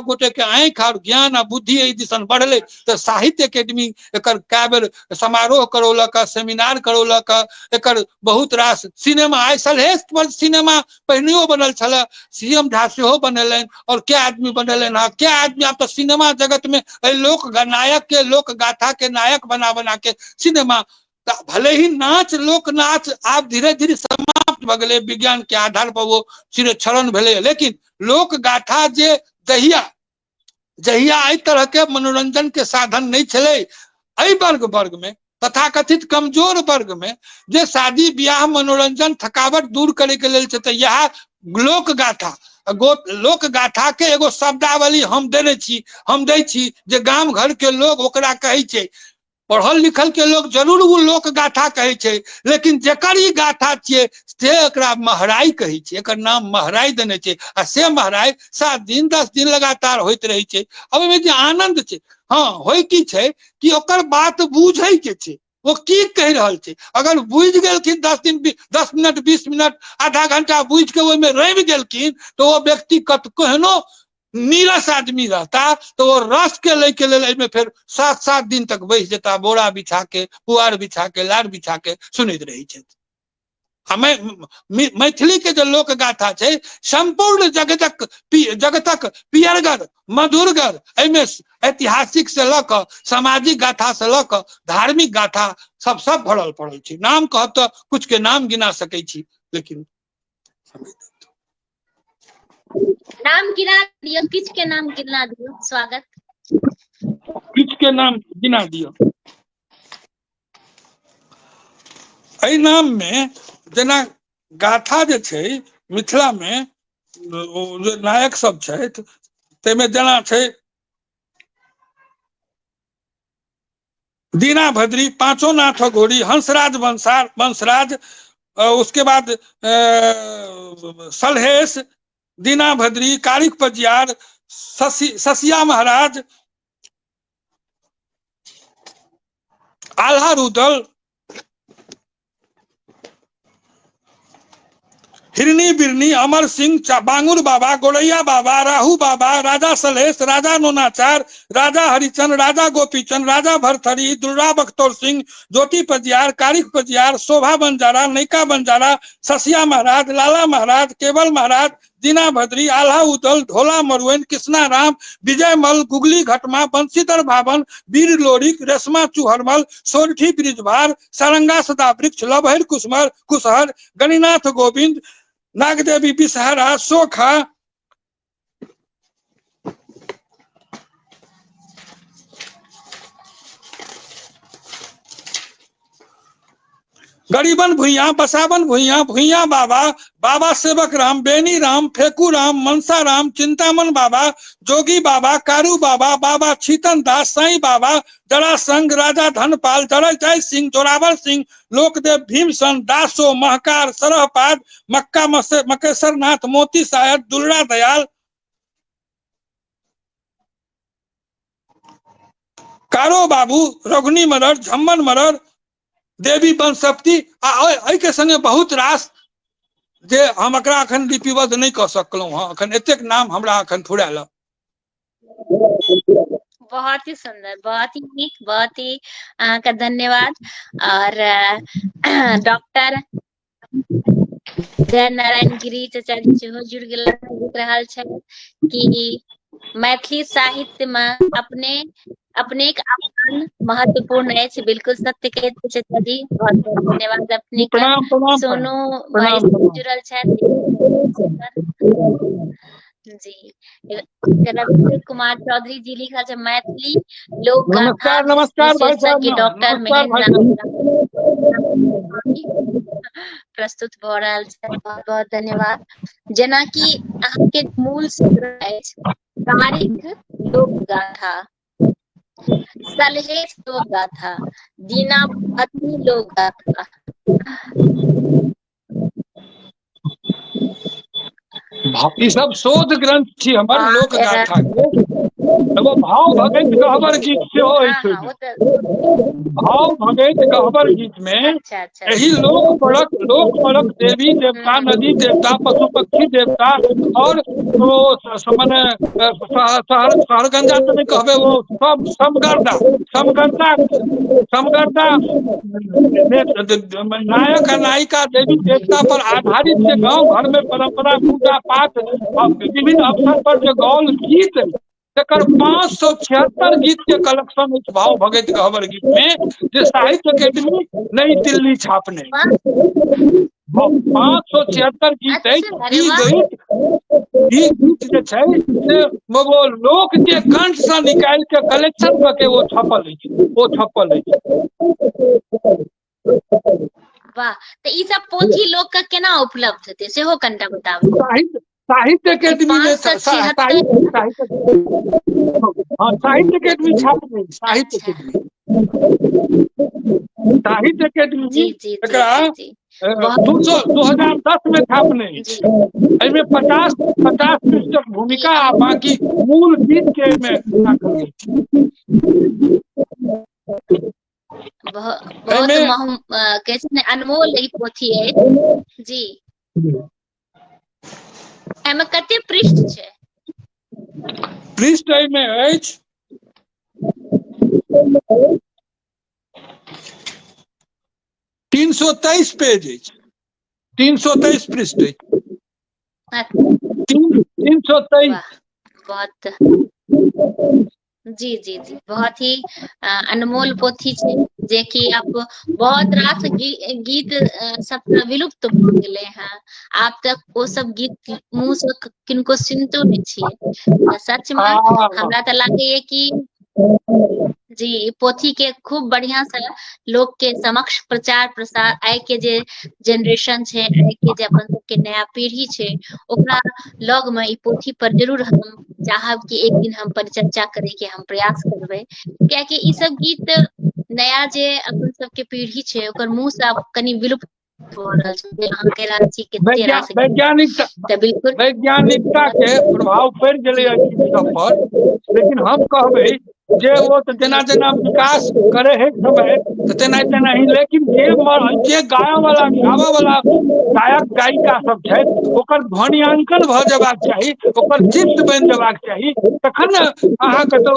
गोटे के आंख और ज्ञान आ बुद्धि एहि दिसन बढ़ले तो साहित्य अकेडमी एकर कए बेर समारोह करौलक, सेमिनार करौलक, एकर बहुत रास सिनेमा, आइ सलहेश पर सिनेमा पहिनियो बनल छल, सीएम झा सेहो बनेलनि और क्या आदमी बनेलनि हैं, क्या आदमी आब तो सिनेमा जगत में लोक नायक के, लोक गाथा के नायक बना के सिनेमा। भले ही लोक नाच आब धीरे धीरे समाप्त भ गेलै, विज्ञान के आधार पर वो क्षरण भेलै, लेकिन लोक गाथा जे जहिया एहि तरह के मनोरंजन के साधन नहीं छलै, एहि वर्ग में तथाकथित कमजोर वर्ग में जे शादी ब्याह मनोरंजन थकावट दूर करे के लेल छै, यह लोक गाथा के एगो शब्दावली हम दै छी जे गाम घर के लोग ओकरा कहै छै। पढ़ल लिखल के लोग जरूर वो लोक गाथा कहै छै, लेकिन जेकर ई गाथा छियै से एकरा महराई कहै छै, एकर नाम महराई देने छै। आ से महराई 7 दिन 10 दिन लगातार होइत रहै छै। अब एहिमे जे आनंद छै, हाँ होइ की छै कि ओकर बात बुझै के छै, वो की कह रहल छै। अगर बुझ गेलखिन 10 मिनट 20 मिनट आधा घंटा बुझ के ओहिमे रमि गेलखिन तो वो व्यक्ति केहनो नीरस आदमी रहता तो वो रस के ले के लेल फिर 7 दिन तक बैस जेता, बोरा बिछा के, पुआर बिछा के, लार बिछा के सुनैत रही छथि। मैथिली के जो लोक गाथा छै संपूर्ण जगतक पियरगर मधुरगर, एहिमे ऐतिहासिक से लऽ कऽ सामाजिक गाथा से लऽ कऽ धार्मिक गाथा सब भरल पड़ल छै। नाम कहब तो कुछ के नाम गिना सकै छी, लेकिन नाम गिना दियो, किछ के नाम गिना दियो। स्वागत, किछ के नाम गिना दियो। एहि नाम में जेना गाथा जे छै मिथिला में जे नायक सब छथि ताहिमे जेना छै दीना भद्री, पांचों नाथ घोड़ी, हंसराज वंशराज, उसके बाद सलहेश, दीना भद्री, कारिख पजियार, ससिया महाराज, आल्हा रुदल, हिरनी बिरनी, अमर सिंह, बांगुर बाबा, गोड़ैया बाबा, राहू बाबा, राजा सलेश, राजा नोनाचार, राजा हरिचंद, राजा गोपीचंद, राजा भरथरी, दुर्रा बख्तौर सिंह, ज्योति पजियार, कारिक पजियार, शोभा बंजारा, नैका बंजारा, ससिया महाराज, लाला महाराज, केवल महाराज, दीना भद्री, आल्हा उदल, ढोला मरुएन, कृष्णा राम, विजय मल, गुगली घटमा, बंशीधर भावन, वीर लोरिक, रेशमा चूहरमल, सोरठी ब्रिजभार, सारंगा सदा वृक्ष, लभैर कुसमर कुशहर, गणिनाथ गोविंद, नागदेवी बिसहरा, सोखा, गरीबन भुइया, बसावन भुइया, भुइया बाबा, बाबा सेवक राम, बेनी राम, फेकू राम, मनसा राम, चिंतामन बाबा, जोगी बाबा, कारू बाबा, बाबा छीतन दास, साई बाबा, जरासंग, राजा धनपाल, जय सिंह, जोरावर सिंह, लोकदेव भीमसन, दासो, महकार, सरहपाद, मक्का मकेसर नाथ, मोती सायद, दुर्रा दयाल, कारो बाबू, रघुनी मरर, झम्मन मरर, देवी बनसप्ती, के संगे बहुत रास जे हम एकरा अखन लिपिबद्ध नहीं कर सकलहुं हँ, अखन एतेक नाम हमरा अखन फुरायल। बहुत ही सुंदर, बहुत ही नीक, बहुत ही का धन्यवाद। और डॉक्टर जय नारायण गिरी चचा जी सेहो जुड़ गेल देख रहल छै कि मैथिली साहित्य में अपने एक आह्वान महत्वपूर्ण अछि। बिल्कुल सत्य कहै छै चचा जी, बहुत बहुत धन्यवाद। अपने के सोनू भाई जुड़ल छथि जी। रविंद्र कुमार चौधरी जी लिखल छै मैथिली लोक गाथा, नमस्कार भाई साहब के डॉक्टर महेंद्र प्रस्तुत भ रहल छै। बहुत बहुत धन्यवाद। जेना कि अहाँके मूल सूत्र अछि तारीख लोक गाथा, सलहेश लोक गाथा, दीना भद्री लोक गाथा, ई सब शोध ग्रंथ छी हमर लोक गाथा के। एगो भाव भगत गहबर गीत सेहो अछि। भाव भगत गहबर गीत में यही लोक परक देवी देवता, नदी देवता, पशु पक्षी देवता और मने सहरगंजा तो नहीं कहबे, वो सब समगर्दा नायक और नायिका देवी देवता पर आधारित के गांव घर में परंपरा पूजा पाठ विभिन्न अवसर पर जो गौल गीत, 576 गीत के कलेक्शन इस भाव भगत गहबर गीत में जो साहित्य अकेडमी नई दिल्ली छापने 576 गीत है। गीत जो छै वो लोक के कंठ से निकाल के कलेक्शन करके वो छपल है। वाह, तो ई सब पोथी लोक के केना उपलब्ध हेतै सेहो कनिटा बताबू। साहित्य अकेडमी में साहित्य अकेडमी छापने, साहित्य अकेडमी 2010 में छापने, 50 पृष्ठक भूमिका आ बाकी मूल गीत के में बहुत अनमोल ई पोथी है जी। एमे कते पृष्ठ छै? पृष्ठ में अछि 323 पेज अछि, 323 पृष्ठ अछि, 323। बहुत जी जी जी, बहुत ही अनमोल पोथी छै जे कि अब बहुत रास गीत सब विलुप्त भ गेले हैं। आब तक वो सब गीत मुंह से किनको सुनतो नहीं छियै। सच में हमरा तो लगे कि जी पोथी के खूब बढ़िया से लोग के समक्ष प्रचार प्रसार, आइ के जे जनरेशन छै, आइ के जे अपन सबके नया पीढ़ी छै, ओकरा लग में ई पोथी पर जरूर हम चाहब कि एक दिन हम परिचर्चा करे के हम प्रयास करबै। कियाकि ई सब गीत नया जे अपन सबके पीढ़ी छै ओकर मुंह से कनी विलुप्त हो रहल छै। अहाँ कह रहल छी कि वैज्ञानिकता के प्रभाव पड़ गेलै सब पर, लेकिन हम कहबै जे वो तो जेना जेना विकास करे है समय तो तेना तेना ही, लेकिन जे गावे वाला गायक गायिका सब छै ओकर ध्वनियांकन भ जेबाक चाही, ओकर चित्र बनि जेबाक चाही, तखन ने अहाँके तो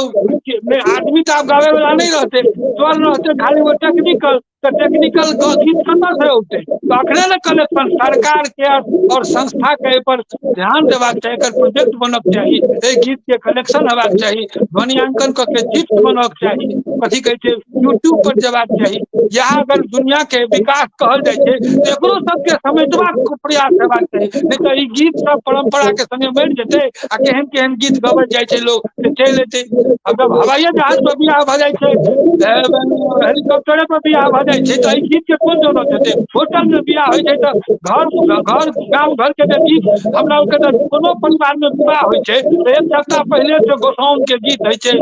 आदमी तो आब गावे वाला नहीं रहते, स्वर रहते खाली वो टेक्निकल, तो टेक्निकल गीत कतऽ से औते? तो अखने ने कलेक्शन सरकार के और संस्था के पर ध्यान देबाक चाही, एकर प्रोजेक्ट बनक चाही, एहि गीत के कलेक्शन हेबाक चाही, ध्वनियांकन क के चित्र बनक चाही, कथी कहै छै यूट्यूब पर जेबाक चाही। यह अगर दुनिया के विकास कहल जाय छै तो एकरो सबके समेटबाक प्रयास हेबाक चाही, नहीं तो ई गीत सब परंपरा के संगे मरि जेतै आ केहन केहन गीत गबल जाइ छै लोग से चलि एतै। अब जब हवाई जहाज पर बियाह भ जाइ छै, हेलीकॉप्टरे पर बियाह भ जाइ छै, तो एहि गीत के कोन जरूरत हेतै? होटल में बियाह होइ छै तो घर गाँव घर के गीत, हमरा के तो कोनो परिवार में विवाह होइ छै तो एक सप्ताह पहले से गोसाउन के गीत होइ छै,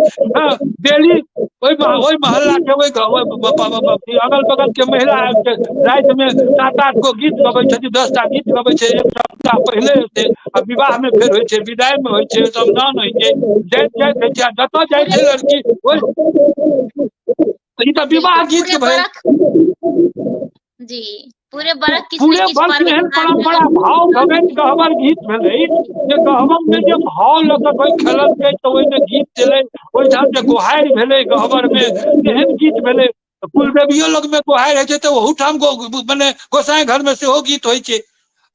डेली ओहि मोहल्ला के अगल बगल के महिला रात में 7-8 गो गीत गबै छथिन, 10 टा गीत गबै छै, एक सप्ताह पहले से आ विवाह में फेर होइ छै, विदाई में होइ छै, समदान होइ छै, जाइत जाइत होइ छै, जतऽ जाइ छै लड़की ई तो विवाह गीत के भेल। जी पूरे बरख किछ पूरे ने किछ वर्ष में एहन परंपरा भाव भगैत गहबर गीत भेलै जे गहबर में जे भाव लऽ कऽ कोई खेललकै तऽ ओहिमे गीत देलै, ओहिठाम जे गोहारि भेलै गहबर में एहन गीत भेलै, कुलदेवियो लग में गोहारि होइ छै तऽ ओहूठाम मने गोसाई घर में सेहो गीत होइ छै,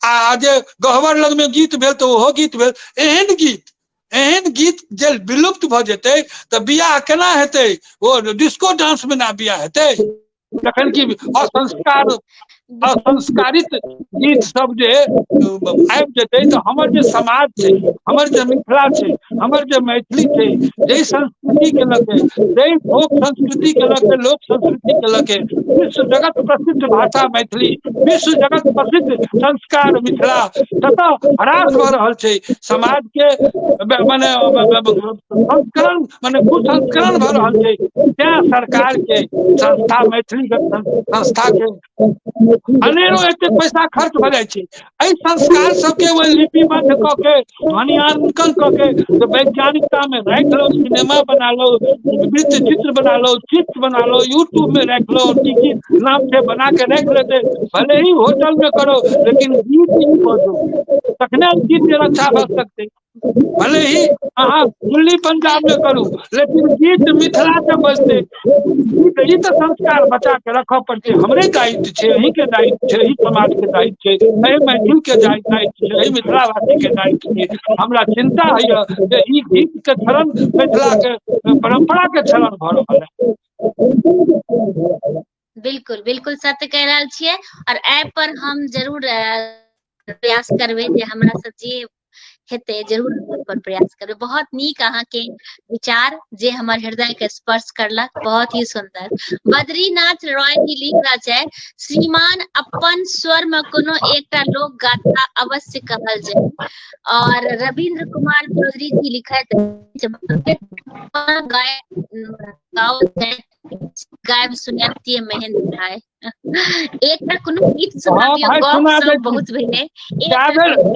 आ जे गहबर लग में गीत भेल तऽ ओहो गीत भेल। एहन गीत जे विलुप्त भऽ जेतै तऽ बियाह केना हेतै? ओ डिस्को डांस में ना बियाह हेतै? जखन कि असंस्कारित गीत सब जे आबि जेतै तऽ हमर जे समाज छै, हमर जे मिथिला छै, हमर जे मैथिली छै, जै संस्कृति के लऽ के, जै फोक संस्कृति के लऽ के, लोक संस्कृति के लऽ के विश्व जगत प्रसिद्ध भाषा मैथिली, विश्व जगत प्रसिद्ध संस्कार मिथिला ततऽ ह्रास भऽ रहल छै। समाज के मने संस्करण मने कुसंस्करण भऽ रहल छै। तैं सरकार के संस्था, मैथिली संस्था के अनेरो एते पैसा खर्च भऽ जाइ छै, एहि संस्कार सबके ओ लिपिबद्ध कऽ के, ध्वनियांकन कऽ के वैज्ञानिकता में राखि लो, सिनेमा बना लो, वृत्त चित्र बना लो, चित्र बना लो, यूट्यूब में राख लो, टीकी नाम से बना के राख लेते, भले ही होटल में करो लेकिन गीत ही बजो, तखने गीत के रक्षा भऽ सकते। भले ही अहाँ दिल्ली पंजाब में करू लेकिन गीत मिथिला के बजते, ई तो संस्कार बचा के रखऽ पड़ते। हमरे दायित्व छै, अहीं के दायित्व छै, अहीं समाज के दायित्व छै, एहि मैथिल के दायित्व छै, एहि मिथिलावासी के दायित्व छै। हमरा चिंता होइए जे ई गीत के क्षरण मिथिला के परंपरा के क्षरण भऽ रहल है। बिल्कुल बिल्कुल सत्य कह रहल छियै, और ऐप पर हम जरूर प्रयास करबै जे हमरा से जे हेतै जरूर पर प्रयास करबै। बहुत नीक अहाँके विचार जे हमर हृदय के स्पर्श करलक, बहुत ही सुंदर। बद्रीनाथ रॉय जी लिख रहा छै, श्रीमान अपन स्वर में कोनो एकटा लोक गाथा अवश्य कहल जाय। और रविंद्र कुमार चौधरी जी लिखैत गायब सुनैतिये महेंद्र भाई एकटा कोनो गीत सुनाबियौ, गप सब बहुत भेलै।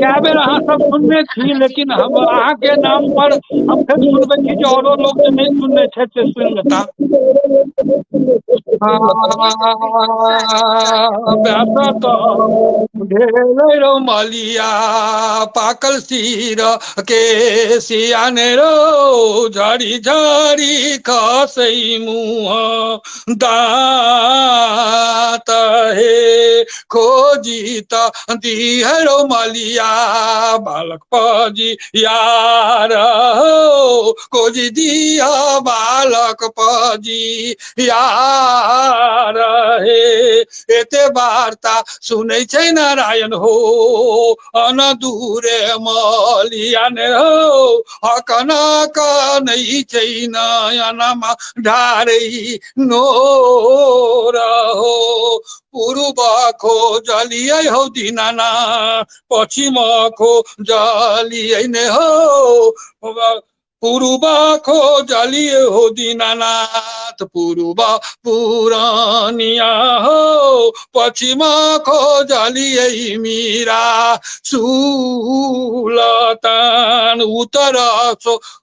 कए बेर अहाँ सब सुनने छी, लेकिन हम अहाँ के नाम पर हम फिर सुनबे छी जे औरो लोग जे नहीं सुनने छै से सुन लेता। ढेरो मलिया पाकल सिर के सियाने रो, झड़ी झड़ी खसई मुँह दात हे खोजित दिहरो मलिया बालक पजी यार हो, खोजी दिया बालक पजी यार हे। एते वार्ता सुनै छै नारायण हो, अन दूरे मलियान हो, हकन कनै छै नयनमा ढारई नोर हो। पूर्व खोजलियै हौ दीनानाथ, पश्चिम खोजलियै ने हो, पूर्वा खोजलिए हो दीनानाथ, पूर्वा पुरानिया हो, पश्चिमा खोजलिए मीरा सुलतान, उत्तर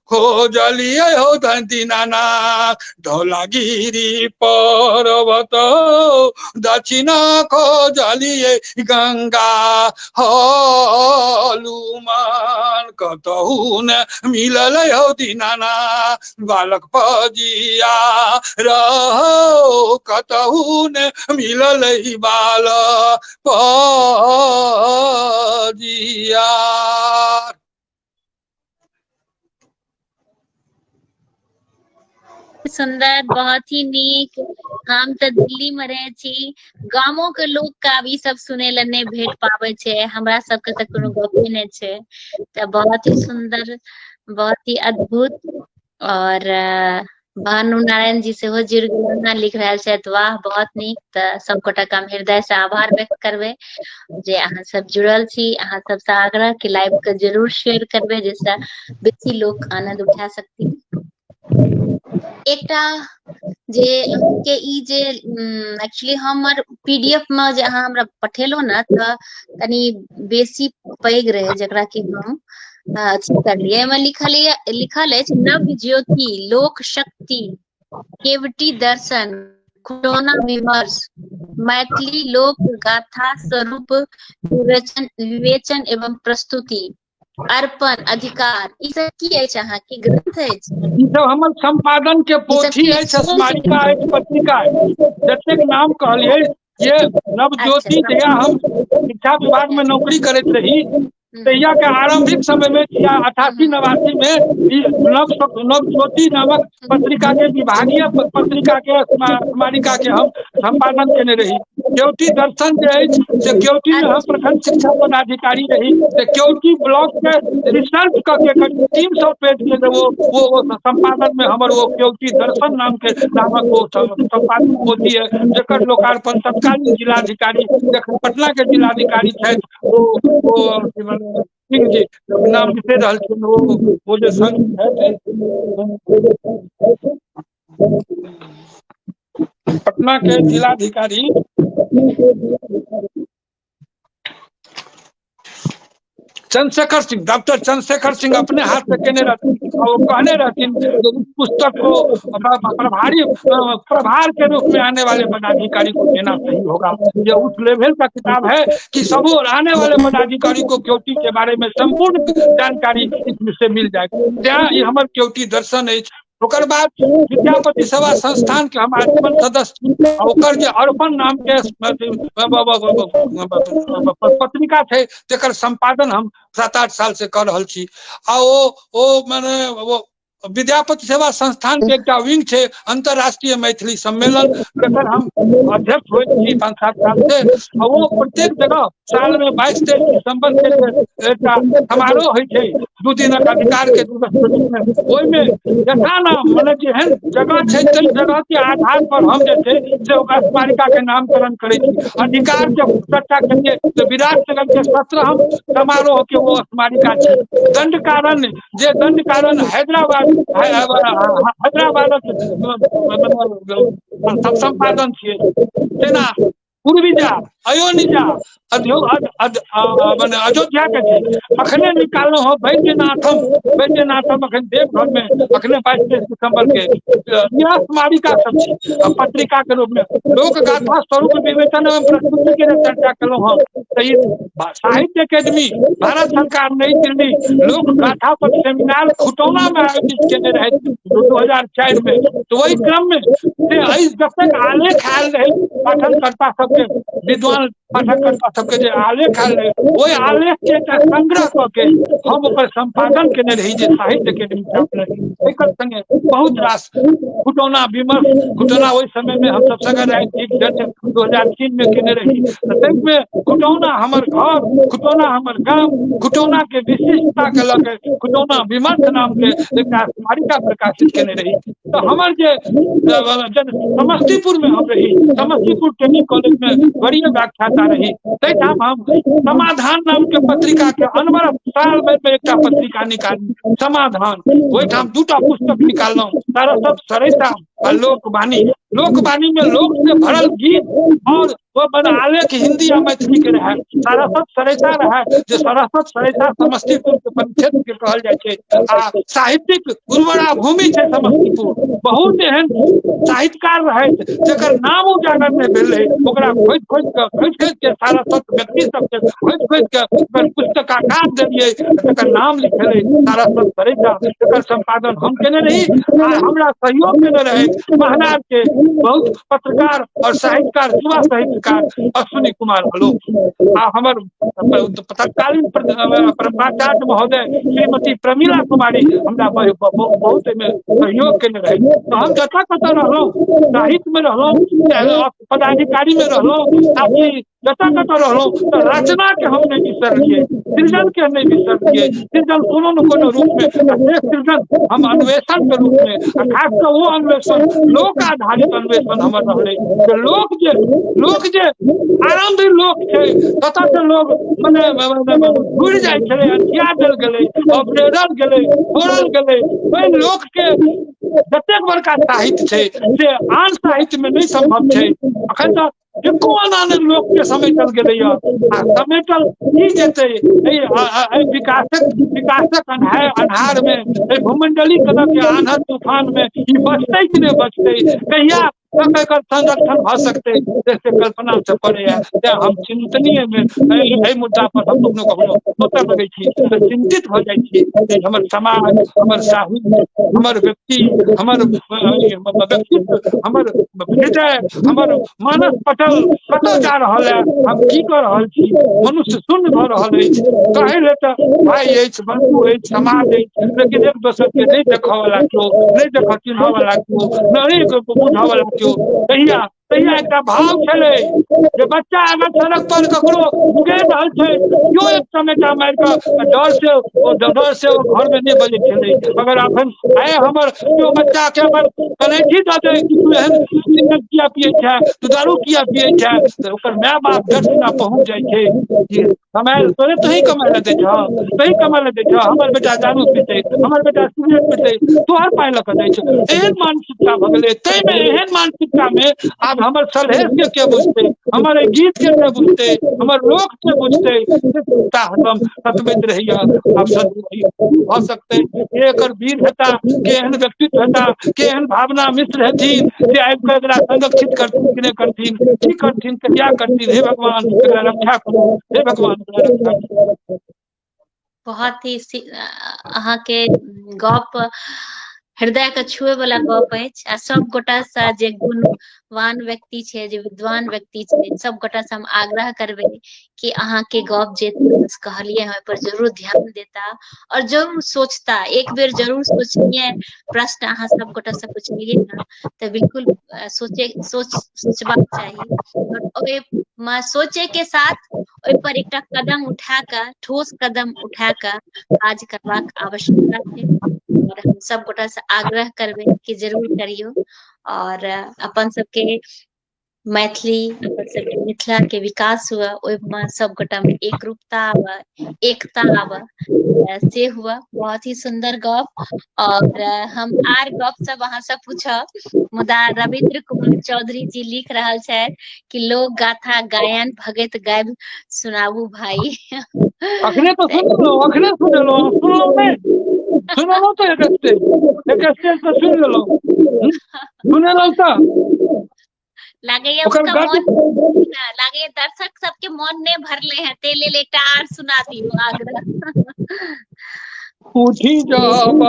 खोजलिए हो दीनानाथ, धौलागिरी पर्वत दक्षिणा खोजलिए गंगा हनुमान, कतहु न मिलल हो दीनानाथ, बालक पजिया रहो, कतहु न मिलल बालक पजिया। सुंदर, बहुत ही नीक। हम तो दिल्ली में रहे छी, गामों के लोग का भी सब सुने ला नहीं भेट पावे छे, हमरा सबके तो कोनो गपे नहीं छे। तो बहुत ही सुंदर, बहुत ही अद्भुत। और भानु नारायण जी से हो जुड़ गेलहुँ लिख रहल छथि, वाह बहुत नीक। तऽ सबगोटा के हम हृदय से आभार व्यक्त करबै जे अहाँ सब जुड़ल छी। अहाँ सबसे आग्रह कि लाइव के जरूर शेयर करबै, जैसे बेसी लोग आनंद उठा सकती। एकटा जे अहाँके ई जे एक्चुअली हमर पीडीएफ में जे अहाँ हमरा पठेलहुँ ने, तऽ कनी बेसी पैघ रहे, जकरा कि हम अथी करलियै। एहिमे लिखल अछि नव ज्योति, लोक शक्ति, केवटी दर्शन, खिलौना विमर्श, मैथिली लोक गाथा स्वरूप विवेचन एवं प्रस्तुति, अर्पण, अधिकार, ई सब की अछि? अहाँके ग्रंथ अछि? ई सब हमर संपादन के पोथी अछि, स्मारिका अछि, पत्रिका अछि। जतेक नाम कहलियै, ये नव ज्योति जहिया हम शिक्षा विभाग में नौकरी करैत रही, तहिया के आरंभिक समय में 88-89 में नव ज्योति नामक पत्रिका के विभागीय पत्रिका के स्मारिका के हम संपादन केने रही। केवटी दर्शन जे अछि से केवटी में हम प्रखंड शिक्षा पदाधिकारी रही। केवटी ब्लॉक के रिसर्च करके करीब 300 पेज के वो संपादन में हमर वो केवटी दर्शन नामक वो संपादन पोथी है, जकर लोकार्पण तत्कालीन जिलाधिकारी, जखन पटना के जिलाधिकारी थे वो सिंह जी, नाम बिसरि रहल छी, वो जे संघ पटना के जिलाधिकारी चंद्रशेखर सिंह, डॉक्टर चंद्रशेखर सिंह अपने हाथ से केने रहथिन, और वो कहने रहथिन इस पुस्तक को प्रभार के रूप में आने वाले पदाधिकारी को देना सही होगा। ये उस लेवल का किताब है कि सब आने वाले पदाधिकारी को केवटी के बारे में संपूर्ण जानकारी इसमें से मिल जाएगी। ત્યાં ये हमर केवटी दर्शन है। ओकर बाद विद्यापति सेवा संस्थान के हम आजीवन सदस्य, ओकर जे अर्पण नाम के पत्रिका थे, तेकर संपादन हम 7-8 साल से कर रहल छी। आ ओ माने वो विद्यापति सेवा संस्थान के एक विंग है अंतरराष्ट्रीय मैथिली सम्मेलन, जकर हम अध्यक्ष हुए छी 5-7 साल से। वो प्रत्येक जगह साल में 22-23 दिसंबर के एक समारोह है, 2 दिनक अधिकार के दिवस में। ओहि में जथा नाम माने जेहन जगह है, तई जगह के आधार पर हम जे छै से ओकरा स्मारिका के नामकरण करे छी। अधिकार के चर्चा करिए तो विराटनगर के 17 समारोह के वो स्मारिका छै। दंड कारण जे दंड कारण हैदराबाद संपादन छियै। तेना पूर्विजा, अयोनिजा, अयोध्या के छै अखने निकालना हो वैद्यनाथम अखन देवघर में अखने 22-23 दिसंबर के यह स्मारिका सब छै पत्रिका के रूप में। लोक गाथा स्वरूप विवेचन एवं प्रस्तुति के चर्चा करो हम। साहित्य अकेडमी, भारत सरकार, नई दिल्ली लोक गाथा पर सेमिनार खुटौना में आयोजित केने रहे 2004 में। तो वही क्रम में जब तक आलेख आयल रहे पाठनकर्ता सबके, विद्वान पाठनकर्ता सबके जे आलेख आयल रहे, वही आलेख के संग्रह करके हम ओकर संपादन केने रही जे साहित्य अकेडमी छापने रही। एकर संगे बहुत रास खुटौना विमर्श, खुटौना वही समय में हम सब संगे राजनीतिक जज 2003 में केने रही। में खुटौना हमर घर, खुटौना हमर गांव, खुटौना के विशिष्टता के लगे खुटौना विमर्श नाम के एक स्मारिका प्रकाशित केने रही। तो हमर जे समस्तीपुर में हम रही, समस्तीपुर ट्रेनिंग कॉलेज में वरीय व्याख्याता पत्रिका रही तैठाम हम समाधान नाम के पत्रिका के अनवर साल में एक पत्रिका निकाली समाधान ओहिठाम 2टा पुस्तक निकालना सारस्वत सरिता और लोकवाणी लोकवाणी में लोक से भरल गीत और वो बना आलेख हिंदी या मैथिली के रहे सारस्वत सरिता रहे जो सारस्वत सरिता समस्तीपुर के परिक्षेत्र के कहल जाय छै आ साहित्यिक उर्वरा भूमि छै समस्तीपुर बहुत एहन साहित्यकार रहे जकर नाम उजागर नहीं भेलै ओकरा खोज के सारस्वत व्यक्ति सबके खोज के ओकर पुस्तकाकार देलियै तकर नाम लिखेलै सारस्वत सरिता तकर संपादन हम केने रही आ हमरा सहयोग केने रहे महाराज के बहुत पत्रकार और साहित्यकार युवा साहित्यकार अश्विनी कुमार आलोक आ हमर तत्कालीन प्राचार्य महोदय श्रीमती प्रमीला कुमारी हमरा बहुत में सहयोग केने रहे तो हम जतऽ कतऽ रहलहुँ साहित्य में रहलहुँ पदाधिकारी में रहलहुँ ताकि जतऽ कतऽ रहलहुँ तो रचना के हम नहीं बिसरलियै सृजन के नहीं बिसरलियै सृजन कोनो न कोनो रूप में सृजन हम अन्वेषण के रूप में खास कर वो अन्वेषण लोक आधारित अन्वेषण हमर रहलै लोक जे आरंभ लोक छै ततऽ से लोग मने घुरि जाइ छलै अथिया देल गेलै अपग्रेडल गेलै छोड़ल गेलै ओहि लोक के जतेक बड़का साहित्य छै से आन साहित्य में नहीं संभव छै अखन तक एको अनाने लोक के समेटल गेलै आ समेटल की जेतै विकासक अन्हार में भूमंडली कदम के आंधर तूफान में ई बचतै कि नहीं बचतै कहिया एकर संरक्षण भ सकते जैसे कल्पना से पड़े है हम चिंतनीय में मुद्दा पर हम लोग कखनो सोचऽ लगै छी तो चिंतित हो जाइ छी हमर समाज हमर साहित्य हमर व्यक्ति हमर व्यक्तित्व हमर हृदय हमर मानस पटल कतऽ जा रहल है हम की कर रहल छी मनुष्य शून्य भ रहल अछि कहै ले तऽ भाई अछि बंधु अछि समाज अछि लेकिन एक दोसर के नहीं देखऽ वाला केओ नहीं देखऽ चिन्हऽ वाला केओ नहीं बुझऽ वाला केओ तहिया एकटा भाव छलै जे बच्चा अगर सड़क पर ककरो उगैर रहल छै केओ एक चमेटा मारि कऽ डर से ओ घर में नहीं बजै छलै अगर अखन आइ हमर केओ बच्चा के अगर कलेठी दऽ दे कि तू एहन सिगरेट किया पियै छै तू दारू किया पियै छै तऽ ओकर माय बाप जड़ पहुँच जाइ छै कि कमाए तोही कमाए ले दै छह तोही कमाए ले दै छह हमर बेटा दारू पीतै हमर बेटा सिगरेट पीतै तोहर पाइ लऽ कऽ दै छै एहन मानसिकता भऽ गेलै ताहिमे एहन मानसिकता में आब हमर सलहेश के बुझते हमर गीत के बुझते हमर लोक के बुझते हरदम ततबैत रहिए आब भ सकते एकर वीर हेता केहन व्यक्तित्व हेता केहन भावना मिश्र हेथिन जे आबि कऽ एकरा संरक्षित करथिन कि नहीं करथिन की करथिन कहिया करथिन हे भगवान एकरा रक्षा करू हे भगवान एकरा रक्षा करू। बहुत ही अहाँ के गप हृदय के छुए वाला गप अछि आ सब गोटा से जे गुणवान व्यक्ति छै जे विद्वान व्यक्ति छै सब गोटा से हम आग्रह करबै कि अहाँ के गप जे कहलिए हम पर जरूर ध्यान देता और जरूर सोचता एक बेर जरूर सोचनिए प्रश्न अहाँ सब गोटा से पूछलिए ना तो बिल्कुल सोचबाक चाहिए और ओए सोचे के साथ ओहि पर एकटा कदम उठा कर ठोस कदम उठा कर काज करबाक आवश्यकता छै और हम सब गोटा से आग्रह करबै कि जरूर करियो और अपन सबके मैथिली अपन सबके मिथिला के विकास हुआ ओहिमे सब गोटा में एक रूपता आवा एकता आवा से हुआ। बहुत ही सुंदर गप और हम आर गप सब अहाँ सब पूछब मुदा रविंद्र कुमार चौधरी जी लिख रहल छथि कि लोक गाथा गायन भगत गायब सुनाबू भाई। अखने तो सुनलो तो एक स्टेज तो सुन लेलो सुनेलो त लागैया दर्शक सबके मन नहीं भरले हैं ते लेल एकटा आर सुना दियो आग्रह। उठी जब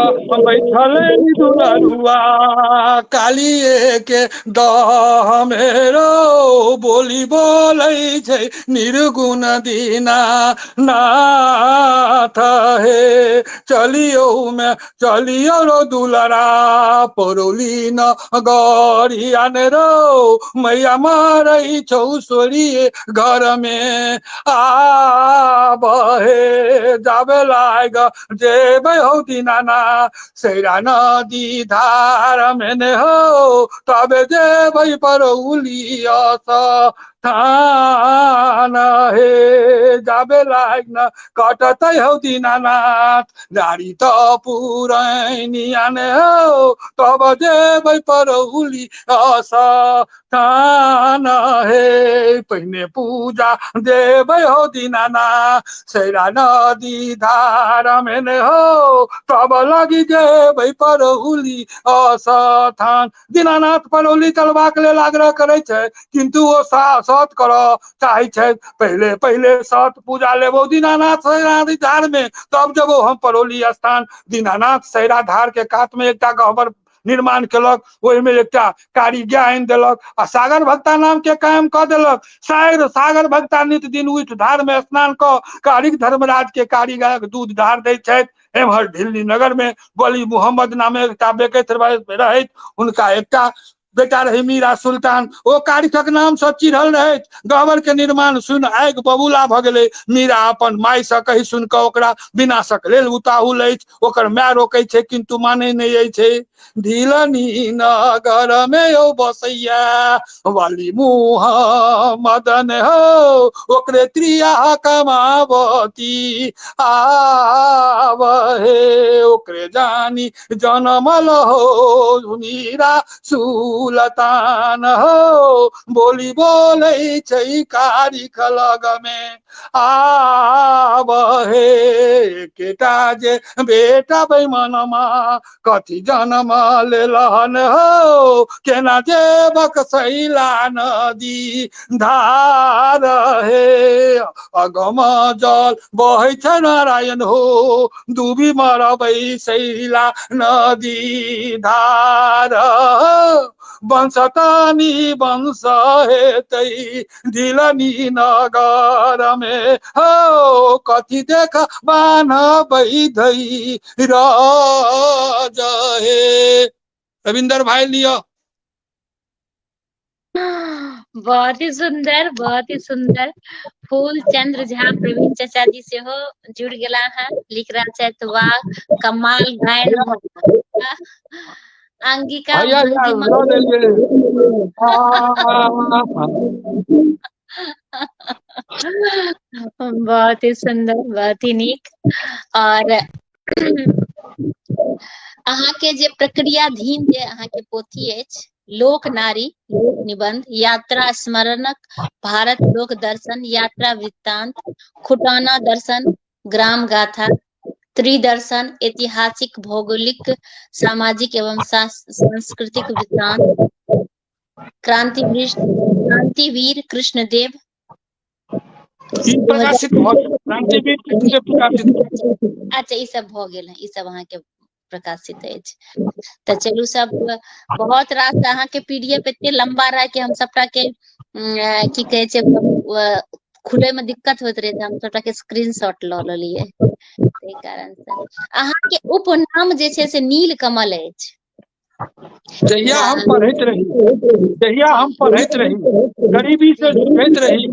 बैठले दुलरुआ कालिए के दह मेरो बोली बोलै छै निर्गुण दीना नाथ हे चलियो रो दुलरा परोली न गरियान रो मैया मारै छौ सोरिए घर में आबहे जाबे लाग जे हो दीनाना सैरा नदी धार में हो तबे जे पर उलियस थान हे जाबे लाग न कटतै हौ दीनानाथ दारी त पुरैनी आने हो तब जेबै परौली अस थान हे पहिने पूजा देबै हो दीनानाथ सैरा नदी धारा में हो तब लगी जेबै परौली अस्थान। दीनानाथ परौली चलबाक लेल आग्रह करै छै किंतु ओ सत करऽ चाहै छै। पहले पहले सत पूजा लेबो दीनानाथ सैरा नदी धार में तब जबो हम परौली स्थान। दीनानाथ सैरा धार के कात में एकटा गह्वर निर्माण केलक, ओहिमे एकटा कारी गाय आनि देलक आ सागर भक्ता नाम के कायम कऽ देलक। सागर भक्ता नित दिन उठि धार में स्नान कऽ कारिक धर्मराज के कारी गायक दूध ढार दै छथि। एम्हर दिल्ली नगर में वली मुहम्मद नामे एकटा बेकैत रहैत, हुनका एकटा बेटा रही मीरा सुल्तान, ओ कारिखक नाम से चिढ़ल रहैत। गह्वर के निर्माण सुनि आगि बबूला भऽ गेलै। मीरा अपन माय से कहि सुनि कऽ ओकरा विनाशक लेल उताहुल अछि। ओकर माय रोकै छै किंतु मानै नहि अछि। ढिलनी नगर में यौ बसैया वाली मुहम्मद ने हो ओकरे त्रिया कमावती आवहे ओकरे जानी जनमल हो मीरा सुल्तान हो। बोली बोले छै कारिख लग में आवहे केटा जे बेटा बैमनमा कथी जन्म लेलहन हो केना जेबक सैला नदी धार हे। अगम जल बहै छै नारायण हो डूबी मरबै सैला नदी धार। वंशतानी वंश हेतै ढिलनी नगर में हो कथी देख बान्हबै धै राज हे। रविंदर भाई लियो। बहुत ही सुंदर, बहुत ही सुंदर। फूल चंद्र झा प्रवीण चाचा जी से हो जुड़ गेला है, लिख रहा छथि वाह कमाल गायन अंगिका भैया यार बुद्धिमान। लऽ लेलियै। बहुत ही सुंदर, बहुत ही नीक। और अहाँ के जे प्रक्रियाधीन जे अहाँ के पोथी अछि लोक नारी लोक निबंध यात्रा स्मरणक भारत लोक दर्शन यात्रा वृत्तांत खुटाना दर्शन ग्राम गाथा त्रिदर्शन ऐतिहासिक भौगोलिक सामाजिक एवं सांस्कृतिक वृत्तांत क्रांतिवीर कृष्णदेव ई प्रकाशित भऽ गेल क्रांतिवीर कृष्णदेव प्रकाशित भऽ गेल। अच्छा ई सब भऽ गेल है, ई सब अहाँ के प्रकाशित अछि। तऽ चलू सब बहुत रास अहाँ के पीडीएफ एते लंबा रहा कि हम सबटा के की कहे छै खुले में दिक्कत होइत रहे, हम सबटा के स्क्रीनशॉट लऽ लेलियै। ताहि कारण से अहाँ के उपनाम जे छै से नील कमल अछि। जहिया हम पढ़ैत रही गरीबी से जूझैत रही,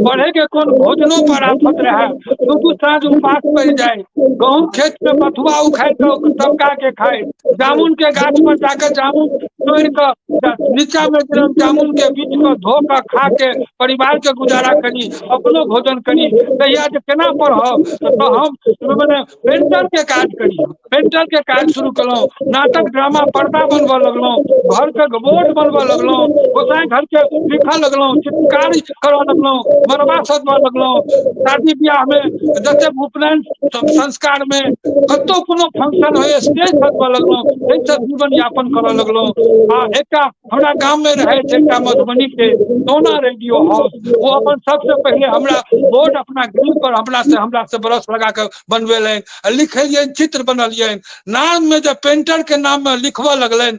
पढ़े के कोन भोजनो पर आफत रहे, दू साँझ उपास पड़ जाए, गहूम खेत में बथुआ उखाड़ के सबका के खाए, जामुन के गाछ पर जाकर जामुन तोड़ कर नीचा में जामुन के बीच को धो कर खा के परिवार के गुजारा करी, अपनो भोजन करी। तहिया जे केना पढ़ब तो हम मैंने पेंटर के काज करी, पेंटर के काज शुरू कलहुँ, नाटक ड्रामा पर्दा बनबऽ लगलहुँ, घर के बोर्ड बनबऽ लगलहुँ, गोसाई घर के लिखऽ लगलहुँ, चित्रकारी करऽ लगलहुँ, मरबा सजबऽ लगलहुँ, शादी ब्याह में जते उपनयन संस्कार में कतौ कोनो फंक्शन होय स्टेज सजबऽ लगलहुँ, एहि सब जीवन यापन करऽ लगलहुँ। आ एकटा हमरा गाम में रहे छै एकटा मधुबनी के सोना रेडियो हाउस, वो अपन सबसे पहले हमरा बोर्ड अपना गृह पर हमरा से ब्रश लगा के बनवेलनि, लिखलियनि, चित्र बनलियनि, नाम में जब पेंटर के नाम में लिखवा लगलनि,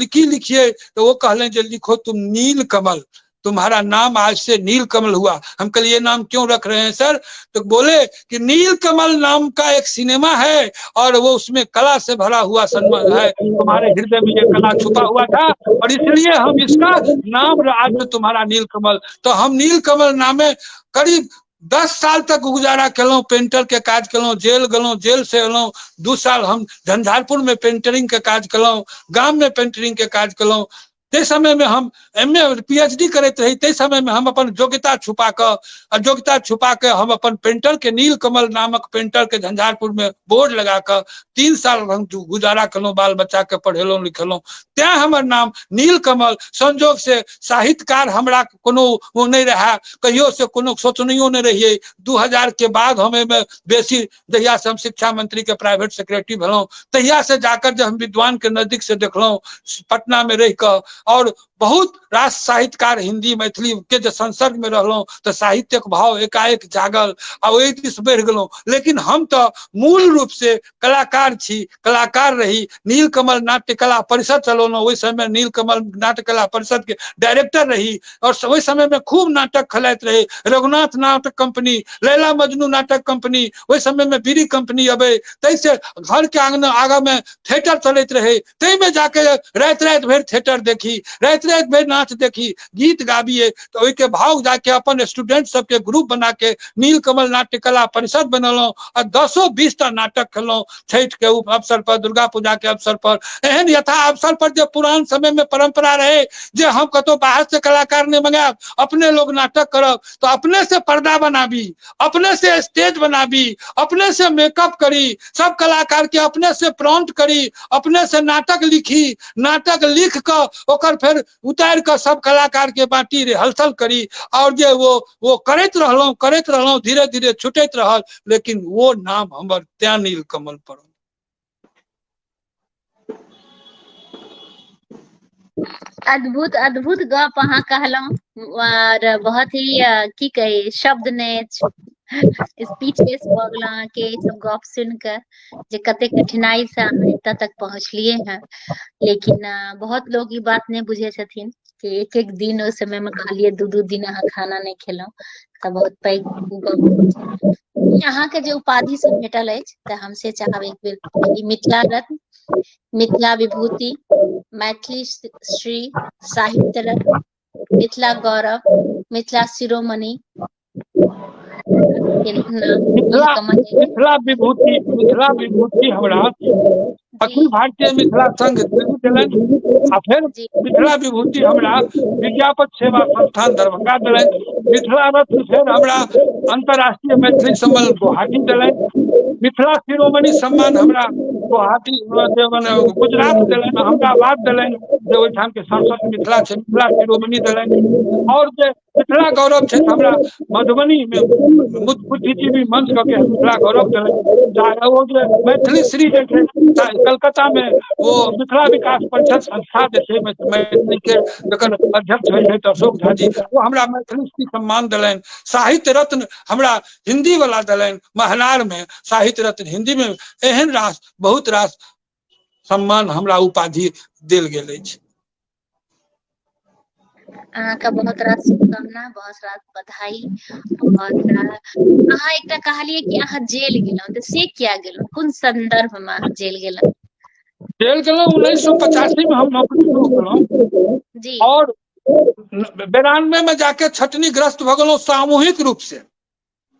की लिखिए तो वो कहलें जो लिखो तुम नील कमल, तुम्हारा नाम आज से नील कमल हुआ। हम कल ये नाम क्यों रख रहे हैं सर, तो बोले कि नील कमल नाम का एक सिनेमा है और वो उसमें कला से भरा हुआ सन्मान है, तुम्हारे हृदय में ये कला छुपा हुआ था और इसलिए हम इसका नाम आज से तुम्हारा नील कमल। तो हम नील कमल नामे करीब 10 साल तक गुजारा केलहुँ, पेंटर के काज केलहुँ, जेल गेलहुँ, जेल से एलहुँ, 2 साल हम झंझारपुर में पेंटरिंग के काज केलहुँ, गाम में पेंटरिंग के काज केलहुँ। ते समय में हम एमए पीएचडी करते रही, ते समय में हम अपन योग्यता छुपा के हम अपन पेंटर के नील कमल नामक पेंटर के झंझारपुर में बोर्ड लगा कर 3 साल हम गुजारा कलौं, बाल बच्चा के पढ़ेलौं लिखेलौं। तें हमर नाम नील कमल। संजोग से साहित्यकार हमरा कोनो वो नहीं रहा, कहियो से कोनो सोचनियो नहीं रहिए। 2000 के बाद हम एमे बेसी, जहिया से हम शिक्षा मंत्री के प्राइवेट सेक्रेटरी भेलौं, तहिया से जाकर जब हम विद्वान के नजदीक से देखलौं, पटना में रह कर, और बहुत रास साहित्यकार हिंदी मैथिली के जो संसर्ग में रहलौं तो साहित्यक भाव एकाएक जागल आ ओहि दिस बढ़ि गेलौं। लेकिन हम तो मूल रूप से कलाकार छी, कलाकार रही। नीलकमल नाट्य कला परिषद चलौलौं, ओहि समय नीलकमल नाट्य कला परिषद के डायरेक्टर रही, और ओहि समय में खूब नाटक खेलाइत रहे। रघुनाथ नाटक कंपनी, लैला मजनू नाटक कंपनी, ओहि समय में बीड़ी कंपनी अबे, तैसे घर के आंगन आगा में थिएटर चलैत रहे। तै में जाके रात रात भर थिएटर देखी, रात रात भर नाच देखी, गीत गाबिए। तो ओहि के भाव जाके अपन स्टूडेंट सबके ग्रुप बना के नीलकमल नाट्य कला परिषद बनौलौं, और 10-20 टा नाटक खेलौं। छठ के अवसर पर, दुर्गा पूजा के अवसर पर, एहन यथा अवसर पर जो पुरान समय में परंपरा रहे जे हम कतो बाहर से कलाकार ने मंगाब, अपने लोग नाटक करब, तो अपने से पर्दा बनाबी, अपने से स्टेज बनाबी, अपने से मेकअप करी, सब कलाकार के अपने से प्रॉम्प्ट करी, अपने से नाटक लिखी, नाटक लिख कर ओकर फिर उतार कर सब कलाकार के बाटी रिहर्सल करी, और जे वो करैत रहलौं, धीरे धीरे छुटैत रहल। लेकिन वो नाम हमर तें नीलकमल पड़ल। अद्भुत अद्भुत गप अहाँ कहलौं, और बहुत ही की कही शब्द ने स्पीचलेस भ गेलौं अहाँ के ई सब गप सुन कर, जे कते कठिनाई से अहाँ एतऽ तक पहुँचलिए हैं। लेकिन बहुत लोग ई बात नहीं बुझे छथिन कि एक एक दिन उस समय में कहलिए 2-2 दिन अहाँ खाना नहीं खेलौं, तऽ बहुत पैघ गप छै। अहाँ के जे उपाधि सब भेटल अछि, तऽ हमसे चाहब एक बेर ई मिथिला रत्न, मिथिला विभूति, मैथिली श्री, साहित्य रत्न, मिथिला गौरव, मिथिला शिरोमणि के नाम नीलकमल अछि। मिथिला विभूति हमरा अखिल भारतीय मिथिला संघ दिल्ली देलनि, आ फिर मिथिला विभूति हमरा विज्ञापन सेवा संस्थान दरभंगा देलनि। मिथिला रत्न फिर हमरा अंतर्राष्ट्रीय मैथिली सम्मेलन गुवाहाटी देलनि। मिथिला शिरोमणि सम्मान हमरा गुवाहाटी गुजरात देलनि, अहमदाबाद देलनि, जे ओहिठाम के सांसद मिथिला छै, मिथिला शिरोमणि देलनि। और जे मिथिला गौरव छै हमरा मधुबनी में बुद्धिजीवी मंच के मिथिला गौरव देलनि। वो जे मैथिली श्री जे छै कलकत्ता में वो मिथिला विकास परिषद संस्था जे छै मैथिली के जकर अध्यक्ष है अशोक झा जी, वो हमरा मैथिली श्री सम्मान देलनि। साहित्य रत्न हमरा हिंदी वाला देलनि, महनार में साहित्य रत्न हिंदी में। एहन रास बहुत रास सम्मान हमरा उपाधि देल गेल अछि। अहाँके बहुत रास शुभकामना, बहुत रास बधाई। और अहाँ एकटा कहलिए कि अहाँ जेल गेलौं, तऽ से किया गेलौं, कोन संदर्भ में अहाँ जेल गेलौं? जेल गेलौं 1985 में हम नौकरी शुरू केलौं, जी, और 92 में जाके छटनी ग्रस्त भ गेलौं सामूहिक रूप से।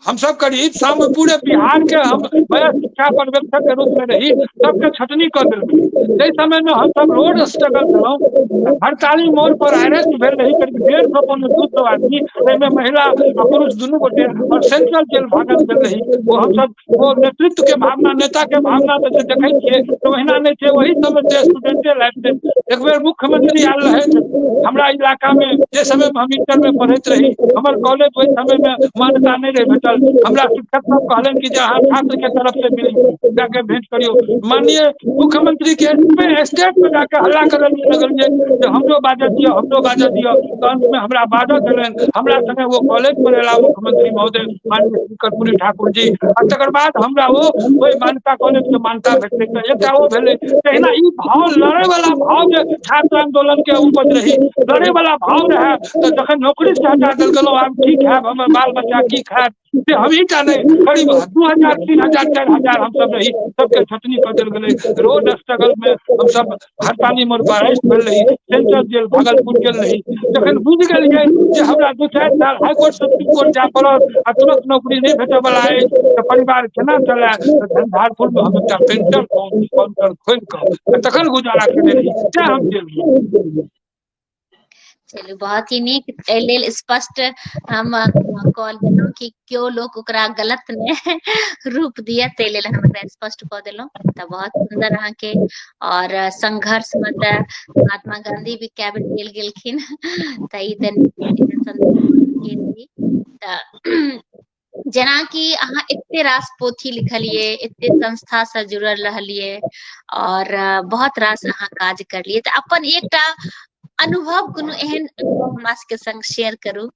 हम सब करीब पूरे बिहार के हम शिक्षा पर्यवेक्षक के रूप में रही, सबके छटनी कर देलकै। तै समय में हम सब रोड स्ट्रगल केलौं, हड़ताली मोड़ पर अरेस्ट भेल रही करीब 150-200 आदमी, में महिला और पुरुष दुनू गोटे, और सेंट्रल जेल भागल गेल रही। वो हम सब वो नेतृत्व के भावना, नेता के भावना तो देखे छियै तो ओहिना नहीं थे, वही समय से स्टूडेंटे लाइफ थे। एक बेर मुख्यमंत्री आयल रहे हमरा इलाका में, जे समय में हम इंटर में पढ़ैत रही, हमर कॉलेज वही समय में मान्यता नहीं रहे भेटल। हमरा शिक्षक सब कहलन कि अहाँ छात्र के तरफ से मिली, जाके भेंट करियो। माननीय मुख्यमंत्री के स्टेट में जाके हल्ला करे लगलिए जे हमरो बाजऽ दियो। तो अंत में हमरा बाजऽ देलनि, हमरा संगे वो कॉलेज पर एला मुख्यमंत्री महोदय माननीय श्री कर्पूरी ठाकुर जी, आ तकर बाद हमरा वो ओहि मान्यता कॉलेज के मान्यता भेटलै। तऽ एकटा ओ भेलै। तहिना ई भाव, लड़े वाला भाव जे छात्र आंदोलन के उपज रही, लड़े वाला भाव रहे, तो जखन नौकरी से हटा देल गेलौं, आब की खायब, हमर बाल बच्चा की खायत, से हम ही टा नहीं, करीब 2000, 3000, 4000 हम सब रही, सबके छटनी कर देल गेलै। रोड स्ट्रगल में हम सब हड़ताली मोड़ पर अरेस्ट भेल रही, सेंट्रल जेल भागलपुर गेल रही। जखन बुझि गेलियै जे हमरा 2-4 साल हाईकोर्ट सुप्रीम कोर्ट जाय पड़त आ तुरंत नौकरी नहीं भेटय वाला अछि, तऽ परिवार केना चले, तऽ झंझारपुर में हम एकटा पेंटर काउंटर खोलि कऽ तखन गुजारा केने रही, तें हम जेल गेल। चलू बहुत ही नीक, एहि लेल स्पष्ट हम कॉल देलहुँ कि क्यों लोग ओकरा गलत ने रूप दिया, ताहि लेल हम एकरा स्पष्ट कऽ देलहुँ। तऽ बहुत सुंदर अहाँके, और संघर्ष में तऽ महात्मा गांधी भी कए बेर जेल गेलखिन तऽ ई तऽ रही। तऽ जेनाकि अहाँ एते रास पोथी लिखलियै, एते संस्था से जुड़ल रहलियै, और बहुत रास अहाँ काज करलियै, तऽ अपन एकटा अनुभव, कोनो एहन अनुभव हमरा सबके संग शेयर करू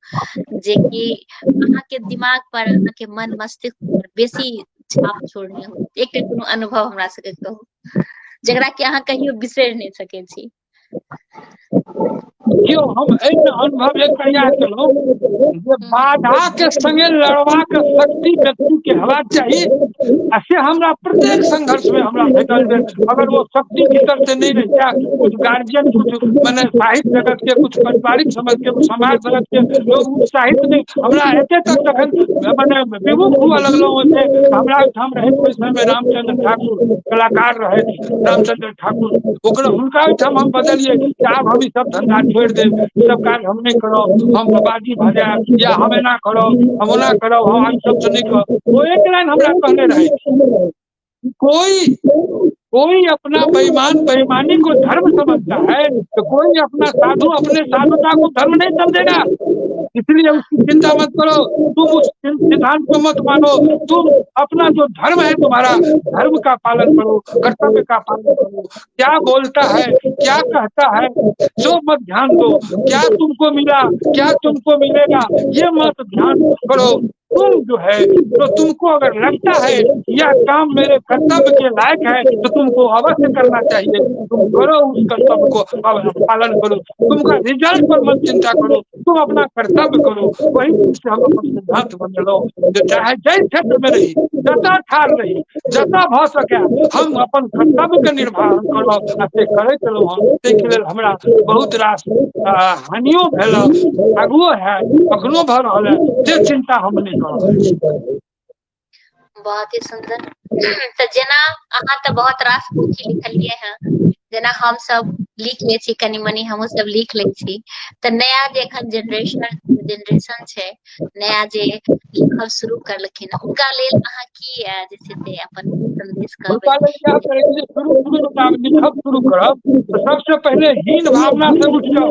जे कि अहाँके दिमाग पर, अहाँके मन मस्तिष्क पर बेसी छाप छोड़ने हो। एकटा कोनो अनुभव हमरा सबके कहू जकरा कि अहाँ कहियो बिसरि नहि सकै छी। देखियौ, हम एहिमे अनुभव एकटा इएह केलहुँ जे बाधा के संगे लड़बाक शक्ति व्यक्ति के हेबाक चाही, आ से हमरा प्रत्येक संघर्ष में हमरा भेटल जे अगर वो शक्ति भीतर से नहीं रहता, कुछ गार्जियन, कुछ माने साहित्य जगत के, कुछ पारिवारिक समाज के, समाज जगत के लोग उत्साहित नहीं, हमरा एते तक जखन माने विमुख हुआ लगलो से हमरा ओहिठाम रहैत ओहि समय रामचंद्र ठाकुर कलाकार रहे, रामचंद्र ठाकुर, ओकरा हुनका ओहिठाम हम बदलिए कि आब हम ई सब धंधा छोड़ि देब, ई सब काज हम नहीं करब, हम बाबाजी भऽ जायब, या हम एना करब, हम ओना करब, हम ई सबसे नहीं करब। वो एक लाइन हमरा कहने रहे, कोई अपना बेईमानी को धर्म समझता है, तो कोई अपना साधु अपने साधुता को धर्म नहीं समझेगा। इसलिए उसकी चिंता मत करो, तुम उस सिद्धांत को मत मानो, तुम अपना जो धर्म है तुम्हारा, धर्म का पालन करो, कर्तव्य का पालन करो, क्या बोलता है, क्या कहता है, सो मत ध्यान दो, क्या तुमको मिला, क्या तुमको मिलेगा, ये मत ध्यान करो। तुम जो है, तो तुमको अगर लगता है यह काम मेरे कर्तव्य के लायक है, तो तुमको अवश्य करना चाहिए, तुम करो उस कर्तव्य को, पालन करो, तुमका रिजल्ट पर मत चिंता करो, तुम अपना कर्तव्य करो। वही से हम अपन सिद्धांत बनेलो, जो चाहे जय क्षेत्र में रही, जता ठार रही, जता भ सके हम अपन कर्तव्य के निर्वाहन करब, आ से करैत रहलहुँ हँ। ताहिके लेल हमरा बहुत रास हानियो भेल, आगुओ हैत, अखनो भऽ रहल है, से चिंता हम नहीं कर रहल छी। बहुत ही सुंदर। तो जेना अहाँ तऽ बहुत रास पोथी लिखलियै हैं, जेना हम सब लिख ले छी, कनी मनी हमहूँ सब लिख ले छी, तऽ नया जे एखन जेनरेशन छै, नया जे लिखब शुरू करलखिन, हुनका लेल अहाँ की जे छै से अपन संदेश कहबै? हुनका लेल इएह करै छी जे शुरू में आब लिखब शुरू करब तऽ सबसे पहिले हीन भावना से उठि जाउ।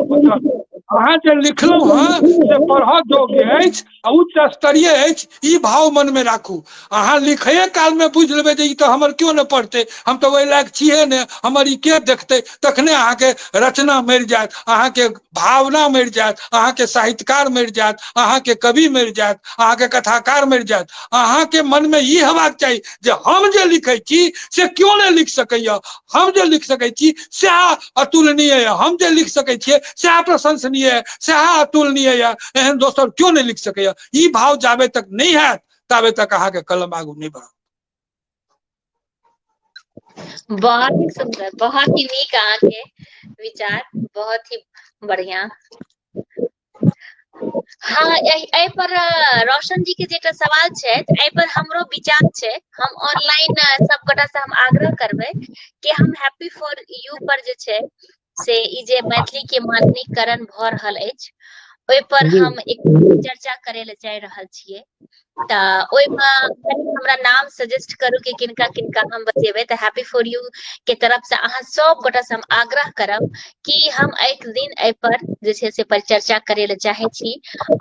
अहाँ जे लिखलहुँ हँ से पढ़ऽ योग्य अछि, उच्च स्तरीय अछि, ई भाव मन में राखू। अहाँ लिखे काल में बुझि लेबै जे ई तऽ हमर क्यों नहि पढ़तै, हम तऽ ओहि लायक छियै ने, हमर ई के देखतै, तखने अहाँके रचना मरि जायत, अहाँके भावना मरि जायत, अहाँके साहित्यकार मरि जायत, अहाँके कवि मरि जायत, अहाँके कथाकार मरि जायत। अहाँके मन में ई हेबाक चाही जे हम जे लिखै छी से क्यों नहीं लिख सकैया, हम जे लिख सकै छी सएह अतुलनीय है, हम जे लिख सकै छियै सएह प्रशंसनीय है, सएह अतुलनीय है, एहन दोसर क्यों नहीं लिख सकैया। ई भाव जाबे तक नहीं हैत ताबे तक अहाँके कलम आगू नहीं बढ़त। बहुत ही सुंदर, बहुत ही नीक अहाँके विचार, बहुत ही बढ़िया। हाँ, एहि पर रोशन जी के जेटा सवाल छै, एहि पर हमरो विचार छै। हम ऑनलाइन सबगोटा से हम आग्रह करबै कि हम हैप्पी फॉर यू पर जे छै से ई जे मैथिली के मानकीकरण भऽ रहल अछि, ओहि पर हम एक चर्चा करे ले चाहि रहल छियै। तऽ ओहिमे हमरा नाम सजेस्ट करू कि किनका किनका हम बतेबै। तऽ हैप्पी फॉर यू के तरफ से अहाँ सब गोटा से हम आग्रह करब कि हम एक दिन एहि पर जे छै से परिचर्चा करे ले चाहे छी,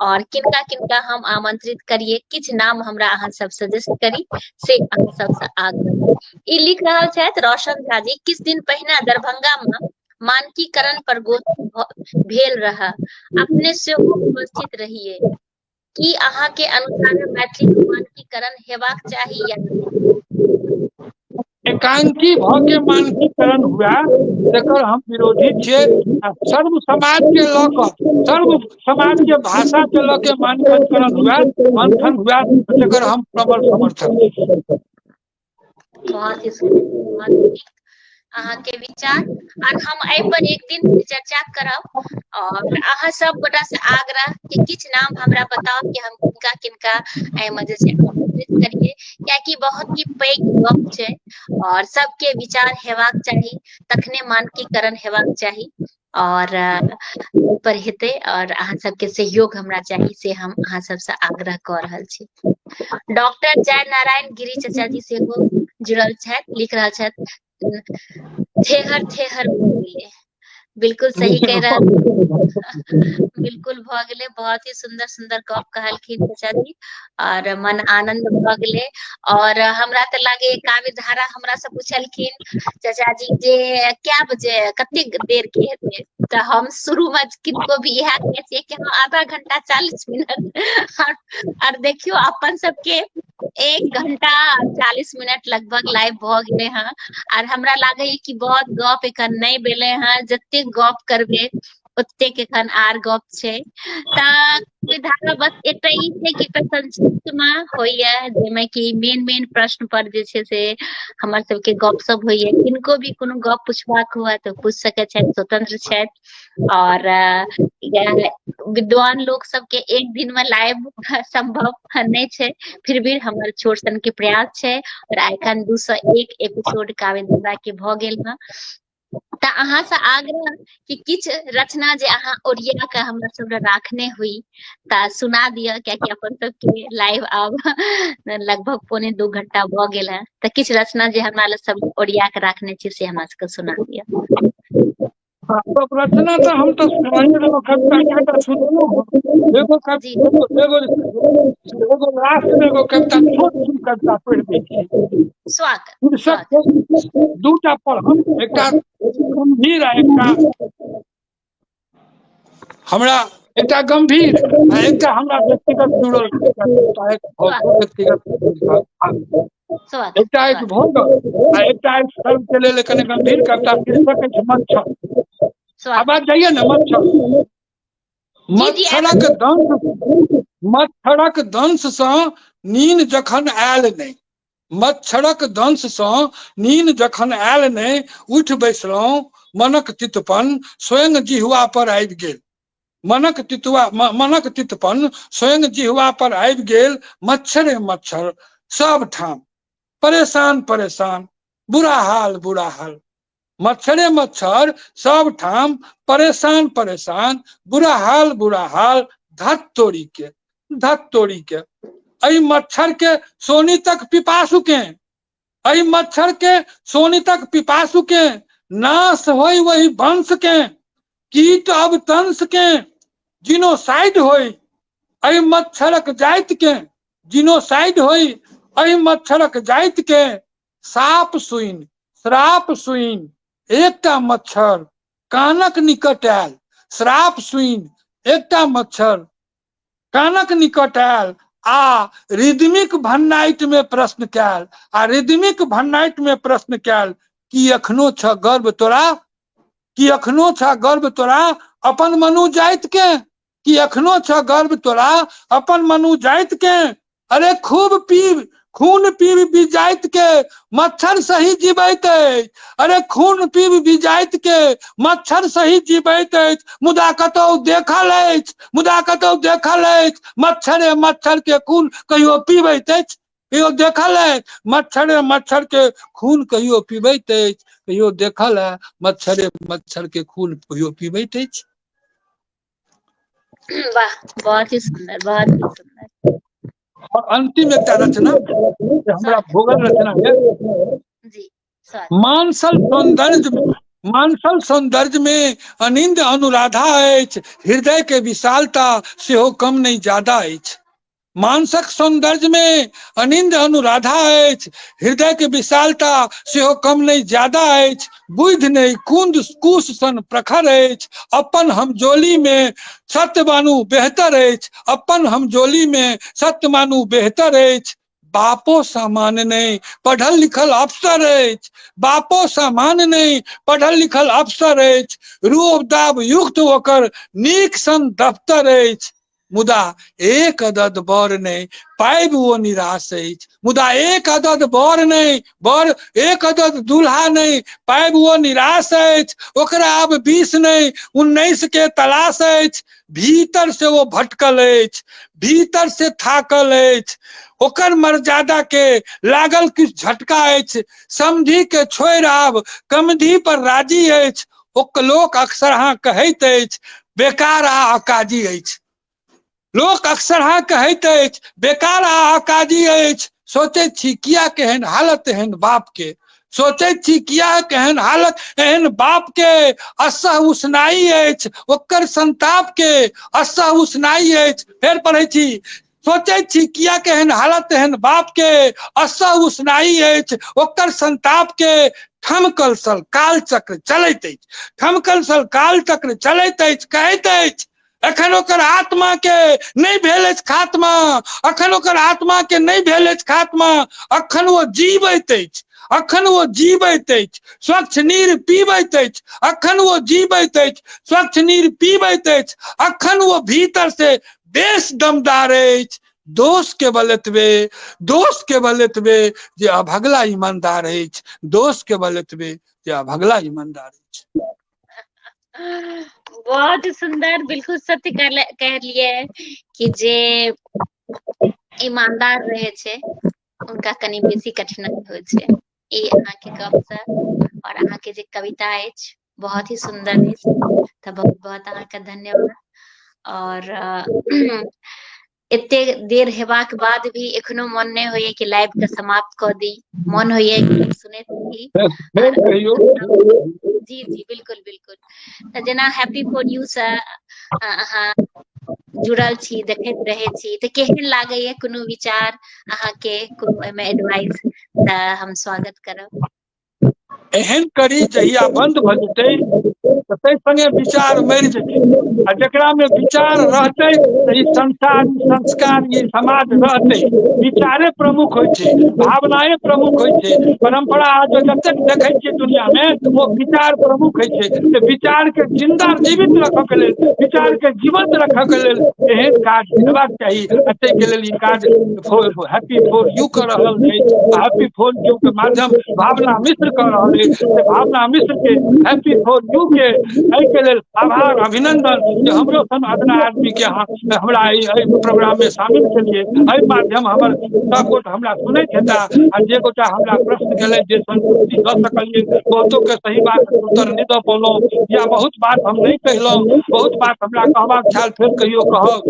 और किनका किनका हम आमंत्रित करिए, किछ नाम हमरा अहाँ सब सजेस्ट करी, से अहाँ सबसे आग्रह। ई लिख रहल छथि रोशन झा जी, किछ दिन पहिने दरभंगा में मानकीकरण पर गोष्ठी भेल रहै, अपने सेहो उपस्थित रहिए। की अहाँ के अनुसार मैथिली के मानकीकरण हेबाक चाही या नहीं? एकांकी भ के मानकीकरण हुए तेकर हम विरोधी छियै। सर्व समाज के लऽ कऽ, सर्व समाज के भाषा के लऽ के मानकीकरण हुए, मंथन हुए, तेकर हम प्रबल समर्थक छी। बहुत ही सुंदर अहाँ के विचार, और हम एहि पर एक दिन चर्चा करब। और अहाँ सब गोटा से आग्रह कि किछ नाम हमरा बताओ कि हम किनका किनका एहिमे जे छै आमंत्रित करिए, कियाकि बहुत ही पैघ गप छै और सबके विचार हेबाक चाही, तखने मानकीकरण हेबाक चाही। और पर हेतै और अहाँ सबके सहयोग हमरा चाही से हम अहाँ सबसे आग्रह कऽ रहल छी। डॉक्टर जय नारायण गिरी चचा जी सेहो जुड़ल छथि, लिख रहल छथि थेहर थेहर भऽ गेलै। बिल्कुल सही कह रहल बिल्कुल भऽ गेलै, बहुत ही सुंदर सुंदर गप कहलखिन चचा जी और मन आनंद भऽ गेलै। और हमरा तऽ लागे काव्य धारा हमरा से पूछलखिन चचा जी जे क्या बजे कते देर के हेतै, तऽ हम शुरू में किनको भी इएह कहै छियै कि हाँ आधा घंटा 40 मिनट और देखियो अपन सबके 1 घंटा 40 मिनट लगभग लाइव भऽ गेलै हँ। और हमरा लागैये कि बहुत गप एखन नहीं भेलै हँ, जते गप करबै ओतेक एखन आर गप छै। तऽ विधाता बस एकटा ई छै कि संक्षिप्त में होइए जाहिमे कि मेन प्रश्न पर जे छै से हमर सबके गपशप होइए, किनको भी कोनो गप पुछबाक हुए तऽ पूछ सकै छथि, स्वतंत्र छथि। और विद्वान लोग सबके एक दिन में लाइव संभव नहीं छै, फिर भी हमर छोट सन के प्रयास छै। और एखन 201 एपिसोड काव्य धारा के भऽ गेल हँ। तऽ अहाँ से आग्रह कि किछ रचना जे अहाँ ओरिया के हमरा सब राखने हुई तऽ सुना दिया, कियाकि अपन सबके लाइव आब लगभग 1.25 घंटा भऽ गेल है, तऽ किछ रचना जे हमरा लग सब ओरिया के राखने छी से हमरा सबके सुना दिया। रचना तो हम तो कविता सुनलहुँ, एगो जी एगो लास्ट में एगो कविता छोट सन कविता पढ़ि दै छी। स्वागत दूटा पढ़ब, एकटा गंभीर आ एकटा हमरा एकटा गंभीर आ एकटा हमरा व्यक्तिगत जुड़ल व्यक्तिगत एकटा एक भोग आ एकटा एक सर्व के लेल कने गंभीर कविता शीर्षक अछि मच्छर। आवाज जाइए ने मच्छर। मच्छरक दंश सँ नींद जखन आयल नहीं, मच्छरक दंश सँ नींद जखन आयल नहीं, उठि बैसलहुँ मनक तितपन स्वयं जिह्वा पर आबि गेल। मनक तितपन स्वयं जिह्वा पर आबि गेल। मच्छरे मच्छर सब ठाम परेशान परेशान, बुरा हाल बुरा हाल। मच्छरे मच्छर सब ठाम परेशान परेशान, बुरा हाल धत तोड़ी के। अई मच्छर के सोनी तक पिपासु के, अई मच्छर के सोनी तक पिपासु के, नाश होई वही वंश के, कीट अब तंस के जिनोसाइड होई। अई मच्छरक जाइत के जिनोसाइड होई, अई मच्छरक जाइत के साप सुइन श्राप सुइन। एकटा मच्छर कानक निकट आयल, श्राप सुइन एकटा मच्छर कानक निकट आयल आ रिदमिक भन्नाइट में प्रश्न कैल, कि अखनो छ गर्व तोरा, कि अखनो छ गर्व तोरा अपन मनु जाइत के, कि अखनो छ गर्व तोरा अपन मनु जाइत के। अरे खूब पीब खून पीब बिजाइत के मच्छर सही जीवैत अछि। अरे खून पीब बिजाइत के मच्छर सही जीवैत अछि। मुदा कतौ देखल अछि मच्छरे मच्छर के खून कहियो पीबैत अछि। कहियो देखल है मच्छरे मच्छर के खून कहियो पीबैत अछि। कहियो देखल है मच्छरे मच्छर के खून कहियो पीबैत अछि। वाह, बहुत ही सुंदर, बहुत ही सुंदर। और अंतिम एकटा रचना हमरा भोगल रचना है जी। मानसल सौंदर्य में अनिंद अनुराधा अछि, हृदय के विशालता सेहो कम नहीं ज्यादा अछि। मानसक सौंदर्य में अनिंद अनुराधा अछि, हृदय के विशालता सेहो कम नहीं ज्यादा अछि। बुद्धि नहीं कुश सन प्रखर अछि, अपन हमजोली में सत्यबानु बेहतर अछि। अपन हमजोली में सत्यबानु बेहतर अछि। बापो सामान्य नहीं पढ़ल लिखल अफसर अछि, बापो सामान्य नहीं पढ़ल लिखल अफसर अछि। रूप दाब युक्त ओकर नीक सन दफ्तर अछि। मुदा एक अदद बर नहीं पाइब वो निराश अछि। मुदा एक अदद बर नहीं एक अदद दुल्हा नहीं पाइब वो निराश अछि। ओकरा अब 20 नहीं 19 के तलाश अछि। भीतर से वो भटकल अछि, भीतर से थाकल अछि। ओकर मर्यादा के लागल किछ झटका अछि। समझी के छोड़ि आब कमधी पर राजी अछि। लोक अक्सर अहाँ कहैत अछि बेकार आ अकाजी अछि। लोक अक्सर अहाँ कहैत अछि बेकार आ अकाजी अछि। सोचैत छी किया केहन हालत एहन बाप के, सोचैत छी किया केहन हालत एहन बाप के, असह उसनाई अछि ओकर संताप के, असह उसनाई अछि। फेर पढ़ै छी, सोचैत छी किया केहन हालत एहन बाप के, असह उसनाई अछि ओकर संताप के। ठमकल सल काल चक्र चलैत अछि, ठमकल सल काल चक्र चलैत अछि। कहैत अछि एखन ओकर आत्मा के नहीं भेल अछि खात्मा, अखन ओकर आत्मा के नहीं भेल अछि खात्मा। अखन वो जीवैत अछि, अखन वो जीवैत अछि, स्वच्छ नीर पीबैत अछि। अखन वो जीवैत अछि, स्वच्छ नीर पीबैत अछि। अखन वो भीतर से बेस दमदार अछि। दोष केवल एतबे, दोष केवल एतबे जे अभगला ईमानदार अछि। दोष केवल एतबे जे अभगला ईमानदार अछि। बहुत सुंदर, बिल्कुल सत्य कहलिए कि जे ईमानदार रहे छै उनका कनी बेसी कठिनाई होइ छै। ई अहाँ के गप से और अहाँ के जे कविता अछि बहुत ही सुंदर अछि, तऽ बहुत बहुत अहाँ के धन्यवाद। और एते देर हेबाक बाद भी एखनो मन नहीं होइए कि लाइव के समाप्त कऽ दी, मन होइए कि सुनैत रही। फेर कहियौ। जी जी बिल्कुल बिल्कुल। तऽ जेना हैप्पी फॉर यू से अहाँ जुड़ल छी, देखैत रहे छी, तऽ केहन लागैए? कोनो विचार अहाँ के, कोनो एमे एडवाइस तऽ हम स्वागत करब। एहन करी जहिया बंद भऽ जेतै तै संगे विचार मरि जेतै, आ जेकरा में विचार रहतै तऽ ई संसार, ई संस्कार, ई समाज रहतै। विचारे प्रमुख होइ छै, भावनाएं प्रमुख होइ छै। परंपरा आज जतेक देखै छियै दुनिया में वो विचार प्रमुख होइ छै। तऽ विचार के जिंदा जीवित रखऽ के लेल, विचार के जीवंत रखऽ के लेल एहन काज हेबाक चाही। आ ताहि के लेल ई काज हैप्पी फॉर यू कऽ रहल अछि। हैप्पी फॉर यू के माध्यम भावना मिश्र कऽ रहल अछि। से भावना मिश्र के हैप्पी फॉर यू के एहि के लेल आभार, अभिनंदन जे हमरो सन अदना आदमी के अहाँ हमरा एहि प्रोग्राम में शामिल केलिए। एहि माध्यम हमर सब गोटा हमरा सुनैत हेता, आ जे गोटा हमरा प्रश्न केलनि जे संतुष्टि दऽ सकलिए, बहुतो के सही बात उत्तर नहीं दऽ पौलहुँ, या बहुत बात हम नहीं कहलहुँ, बहुत बात हमरा कहबाक छल फेर कहियो कहब।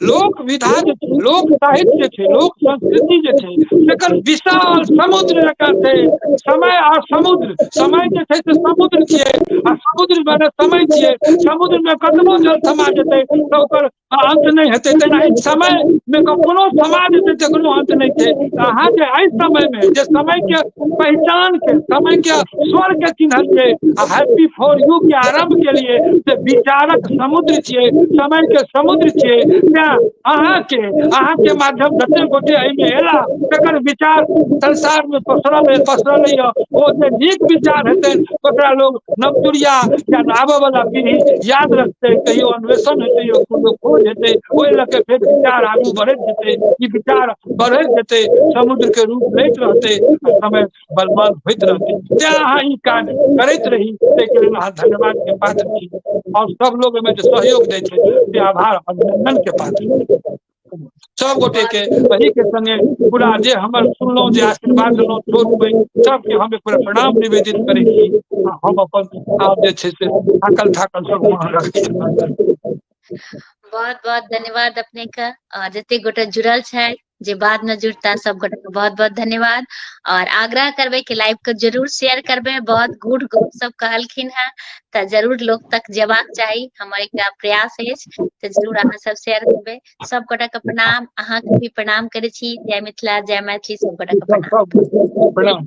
लोक विधा जे छै, लोक साहित्य जे छै, लोक संस्कृति जे छै, एकर विशाल समुद्र जकाँ छै। समय आ समुद्र, समय जे छै से समुद्र छियै आ समुद्र में समय छियै। समुद्र में कतबो जल समा जेतै तऽ ओकर अंत नहीं हेतै। तेनाही समय में कोनो समा जेतै तकरो अंत नहीं छै। अहाँ जे एहि समय में जे समय के पहचान के, समय के स्वर के चिन्हलिए आ हैप्पी फॉर यू के आरंभ केलिए, से विचारक समुद्र छियै, समय के समुद्र छियै। तें अहाँ के माध्यम जते गोटे एहिमे एला तकर विचार संसार में पसरल यऽ। ओ जे नीक विचार हेतै ओकरा लोग नवतुरिया या आबऽ वाला पीढ़ी याद रखतै। कहियो अन्वेषण हेतै, कहियो खोज हेतै, ओहि लऽ के फेर विचार आगू बढ़ैत जेतै। ई विचार बढ़ैत जेतै, समुद्र के रूप लैत रहतै आ समय बलवान होइत रहतै। तें अहाँ ई काज करैत रही, ताहिके लेल अहाँ धन्यवाद के पात्र छी। और सब लोग एहिमे जे सहयोग दै छै से आभार अभिनंदन के पात्र छी। सब गोटे के अही के संगे पूरा जे हमर सुनलहुँ, जे आशीर्वाद देलहुँ छोट पैघ सबके हम एक बेर प्रणाम निवेदित करै छी। आ हम अपन आब जे छै से थाकल सब रखै छी। बहुत बहुत धन्यवाद अपने का, और जते गोटे जुड़ल छै, जे बाद में जुड़ता, सब गोटे के बहुत बहुत धन्यवाद। और आग्रह करबे कि लाइव के जरूर शेयर करबे। बहुत गुड गप सब कहलखिन हैं, तऽ जरूर लोक तक जेबाक चाही, हमर एकटा प्रयास अछि। तऽ जरूर अहाँ सब शेयर करबै। सब गोटे के प्रणाम, अहाँ के भी प्रणाम करै छी। जय मिथिला, जय मैथिली, सब गोटे के प्रणाम। प्रणाम।